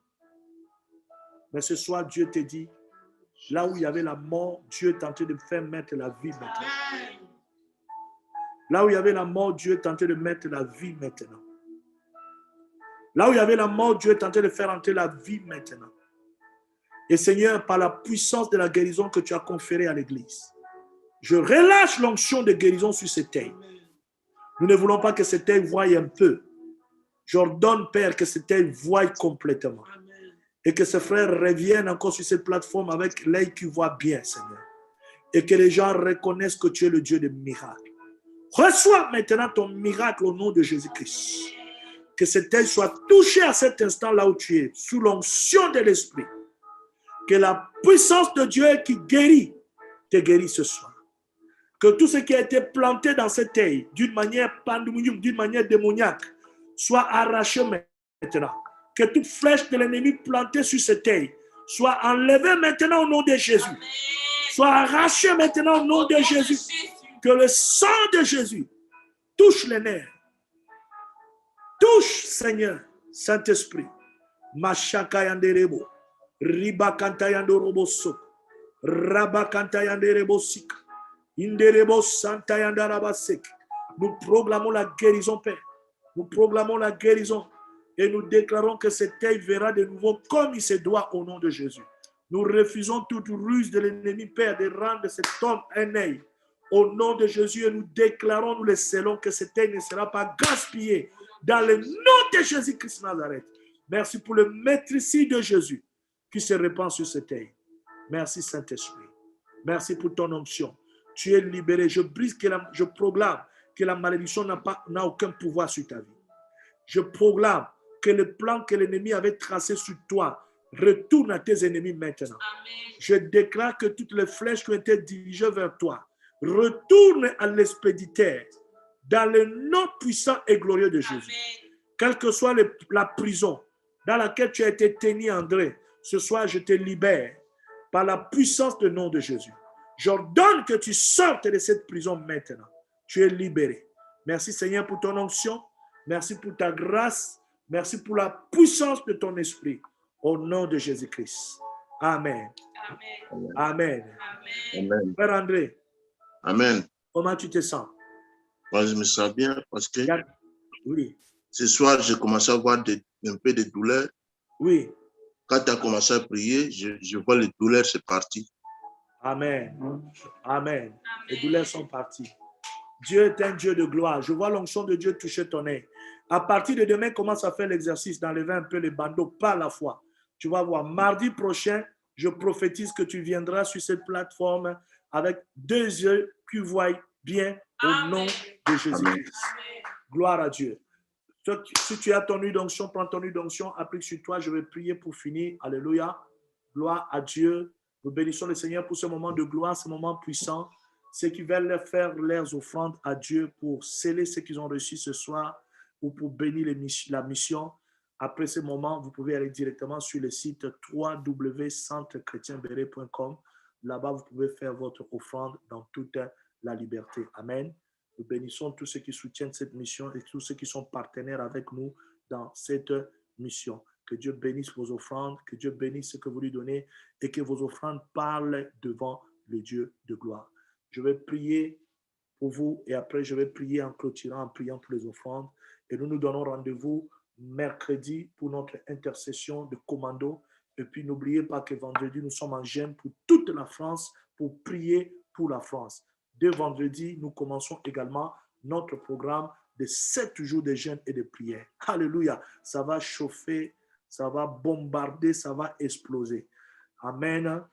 Mais ce soir, Dieu te dit, là où il y avait la mort, Dieu est en train de faire mettre la vie maintenant. Là où il y avait la mort, Dieu est en train de mettre la vie maintenant. Là où il y avait la mort, Dieu est en train de faire entrer la vie maintenant. Et Seigneur, par la puissance de la guérison que tu as conférée à l'Église, je relâche l'onction de guérison sur cet œil. Nous ne voulons pas que cet œil voie un peu. J'ordonne, Père, que cet œil voie complètement. Et que ces frères reviennent encore sur cette plateforme avec l'œil qui voit bien, Seigneur. Et que les gens reconnaissent que tu es le Dieu des miracles. Reçois maintenant ton miracle au nom de Jésus-Christ. Que cet œil soit touché à cet instant là où tu es, sous l'onction de l'Esprit. Que la puissance de Dieu qui guérit, te guérit ce soir. Que tout ce qui a été planté dans cet œil, d'une manière pandémoniaque, d'une manière démoniaque, soit arraché maintenant. Que toute flèche de l'ennemi plantée sur cet œil soit enlevée maintenant au nom de Jésus. Soit arrachée maintenant au nom de Jésus. Que le sang de Jésus touche les nerfs. Touche, Seigneur, Saint-Esprit. Machakayanderebo. Ribakantayandorobo sok. Rabakantayanderebo sik. Inderebo santayandarabasek. Nous proclamons la guérison, Père. Nous proclamons la guérison. Et nous déclarons que cet œil verra de nouveau comme il se doit au nom de Jésus. Nous refusons toute ruse de l'ennemi, Père, de rendre cet homme un œil. Au nom de Jésus, et nous déclarons, nous le scellons, que cet œil ne sera pas gaspillé dans le nom de Jésus-Christ Nazareth. Merci pour le maîtrise de Jésus qui se répand sur cet œil. Merci Saint-Esprit. Merci pour ton onction. Tu es libéré. Je proclame que la malédiction n'a aucun pouvoir sur ta vie. Je proclame que le plan que l'ennemi avait tracé sur toi retourne à tes ennemis maintenant. Amen. Je déclare que toutes les flèches qui ont été dirigées vers toi retournent à l'expéditeur dans le nom puissant et glorieux de Jésus. Amen. Quelle que soit la prison dans laquelle tu as été tenu, André, ce soir je te libère par la puissance du nom de Jésus. J'ordonne que tu sortes de cette prison maintenant. Tu es libéré. Merci Seigneur pour ton onction. Merci pour ta grâce. Merci pour la puissance de ton esprit. Au nom de Jésus-Christ. Amen. Amen. Amen. Amen. Père André. Amen. Comment tu te sens? Moi, je me sens bien parce que oui. Ce soir, j'ai commencé à avoir un peu de douleur. Oui. Quand tu as commencé à prier, je vois les douleurs, c'est parti. Amen. Amen. Les douleurs sont parties. Dieu est un Dieu de gloire. Je vois l'onction de Dieu toucher ton œil. À partir de demain, commence à faire l'exercice d'enlever un peu les bandeaux par la foi. Tu vas voir, mardi prochain, je prophétise que tu viendras sur cette plateforme avec 2 yeux qui voient bien au nom de Jésus-Christ. Gloire à Dieu. Si tu as ton huile d'onction, prends ton huile d'onction, applique sur toi. Je vais prier pour finir. Alléluia. Gloire à Dieu. Nous bénissons le Seigneur pour ce moment de gloire, ce moment puissant. Ceux qui veulent faire leurs offrandes à Dieu pour sceller ce qu'ils ont reçu ce soir ou pour bénir la mission. Après ce moment, vous pouvez aller directement sur le site www.centrechrétienberet.com. Là-bas, vous pouvez faire votre offrande dans toute la liberté. Amen. Nous bénissons tous ceux qui soutiennent cette mission et tous ceux qui sont partenaires avec nous dans cette mission. Que Dieu bénisse vos offrandes, que Dieu bénisse ce que vous lui donnez et que vos offrandes parlent devant le Dieu de gloire. Je vais prier pour vous et après je vais prier en clôturant, en priant pour les offrandes. Et nous nous donnons rendez-vous mercredi pour notre intercession de commando. Et puis n'oubliez pas que vendredi, nous sommes en jeûne pour toute la France pour prier pour la France. Dès vendredi, nous commençons également notre programme de 7 jours de jeûne et de prière. Alléluia. Ça va chauffer, ça va bombarder, ça va exploser. Amen.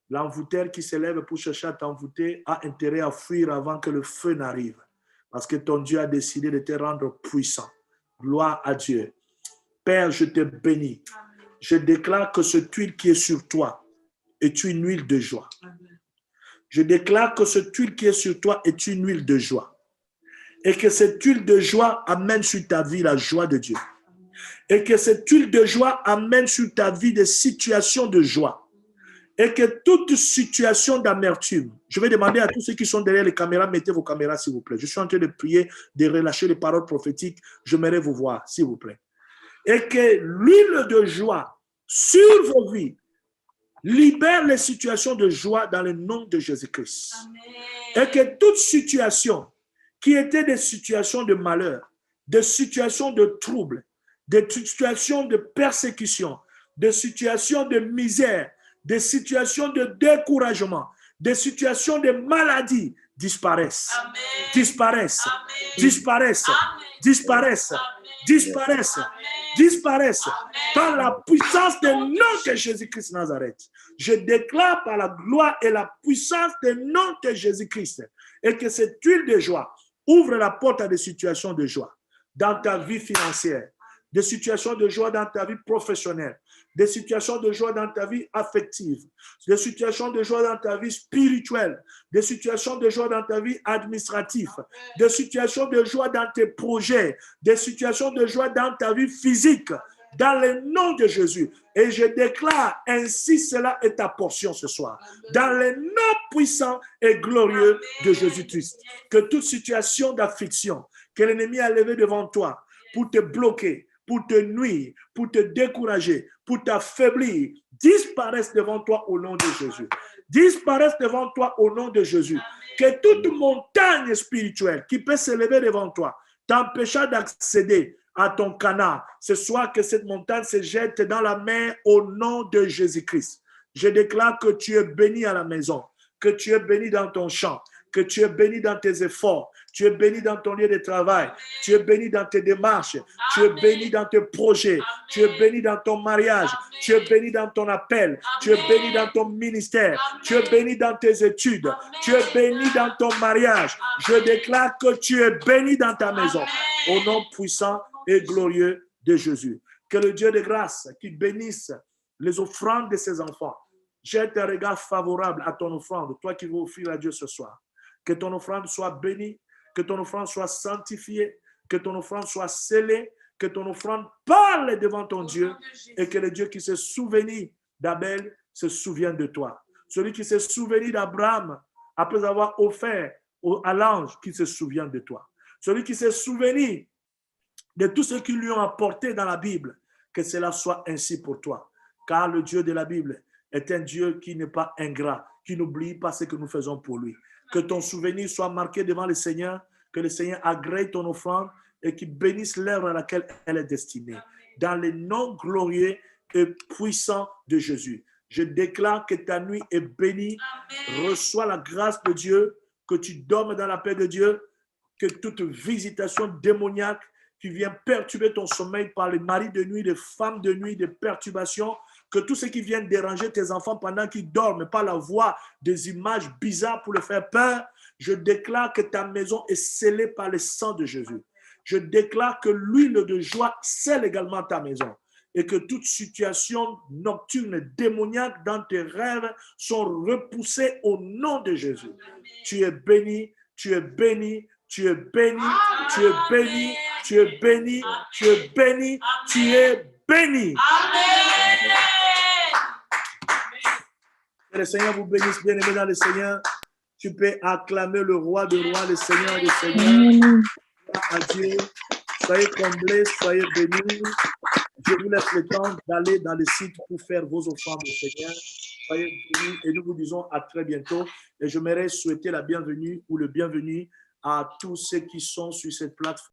L'envoûteur qui se lève pour chercher à t'envoûter a intérêt à fuir avant que le feu n'arrive. Parce que ton Dieu a décidé de te rendre puissant. Gloire à Dieu. Père, je te bénis. Amen. Je déclare que cette huile qui est sur toi est une huile de joie. Amen. Je déclare que cette huile qui est sur toi est une huile de joie. Et que cette huile de joie amène sur ta vie la joie de Dieu. Et que cette huile de joie amène sur ta vie des situations de joie. Et que toute situation d'amertume, je vais demander à tous ceux qui sont derrière les caméras, mettez vos caméras s'il vous plaît. Je suis en train de prier, de relâcher les paroles prophétiques. J'aimerais vous voir, s'il vous plaît. Et que l'huile de joie sur vos vies libère les situations de joie dans le nom de Jésus-Christ. Et que toute situation qui était des situations de malheur, des situations de trouble, des situations de persécution, des situations de misère, des situations de découragement, des situations de maladie disparaissent, Amen. disparaissent, Amen. disparaissent, Amen. disparaissent, Amen. disparaissent, Amen. disparaissent Amen. par la puissance du nom de Jésus-Christ Nazareth. Je déclare par la gloire et la puissance du nom de Jésus-Christ et que cette huile de joie ouvre la porte à des situations de joie dans ta vie financière, des situations de joie dans ta vie professionnelle, des situations de joie dans ta vie affective, des situations de joie dans ta vie spirituelle, des situations de joie dans ta vie administrative, des situations de joie dans tes projets, des situations de joie dans ta vie physique, dans le nom de Jésus. Et je déclare ainsi cela est ta portion ce soir. Dans le nom puissant et glorieux de Jésus-Christ. Que toute situation d'affliction que l'ennemi a levée devant toi pour te bloquer, pour te nuire, pour te décourager, pour t'affaiblir, disparaissent devant toi au nom de Jésus. Disparaissent devant toi au nom de Jésus. Que toute montagne spirituelle qui peut s'élever devant toi, t'empêchant d'accéder à ton canard, ce soir que cette montagne se jette dans la mer au nom de Jésus-Christ. Je déclare que tu es béni à la maison, que tu es béni dans ton champ, que tu es béni dans tes efforts, tu es béni dans ton lieu de travail, tu es béni dans tes démarches, tu es béni dans tes projets, tu es béni dans ton mariage, tu es béni dans ton appel, tu es béni dans ton ministère, tu es béni dans tes études, tu es béni dans ton mariage. Je déclare que tu es béni dans ta maison, au nom puissant et glorieux de Jésus. Que le Dieu de grâce qui bénisse les offrandes de ses enfants, jette un regard favorable à ton offrande, toi qui veux offrir à Dieu ce soir. Que ton offrande soit bénie, que ton offrande soit sanctifiée, que ton offrande soit scellée, que ton offrande parle devant ton Dieu et que le Dieu qui s'est souvenu d'Abel se souvienne de toi. Celui qui s'est souvenu d'Abraham après avoir offert à l'ange qui se souvienne de toi. Celui qui s'est souvenu de tout ce qu'ils lui ont apporté dans la Bible, que cela soit ainsi pour toi. Car le Dieu de la Bible est un Dieu qui n'est pas ingrat, qui n'oublie pas ce que nous faisons pour lui. Que ton souvenir soit marqué devant le Seigneur, que le Seigneur agrée ton offrande et qu'il bénisse l'heure à laquelle elle est destinée. Dans le nom glorieux et puissant de Jésus, je déclare que ta nuit est bénie. Reçois la grâce de Dieu, que tu dormes dans la paix de Dieu, que toute visitation démoniaque qui vient perturber ton sommeil par les maris de nuit, les femmes de nuit, des perturbations, que tout ce qui vient déranger tes enfants pendant qu'ils dorment, par la voix des images bizarres pour les faire peur, je déclare que ta maison est scellée par le sang de Jésus. Je déclare que l'huile de joie scelle également ta maison et que toute situation nocturne, démoniaque dans tes rêves sont repoussées au nom de Jésus. Tu es béni, tu es béni, tu es béni, tu es béni, tu es béni, tu es béni, tu es béni. Que le Seigneur vous bénisse, bien-aimés dans le Seigneur. Tu peux acclamer le roi des rois, le Seigneur des seigneurs. À Dieu, soyez comblés, soyez bénis. Je vous laisse le temps d'aller dans le site pour faire vos offrandes au Seigneur. Soyez bénis et nous vous disons à très bientôt. Et j'aimerais souhaiter la bienvenue ou le bienvenu à tous ceux qui sont sur cette plateforme.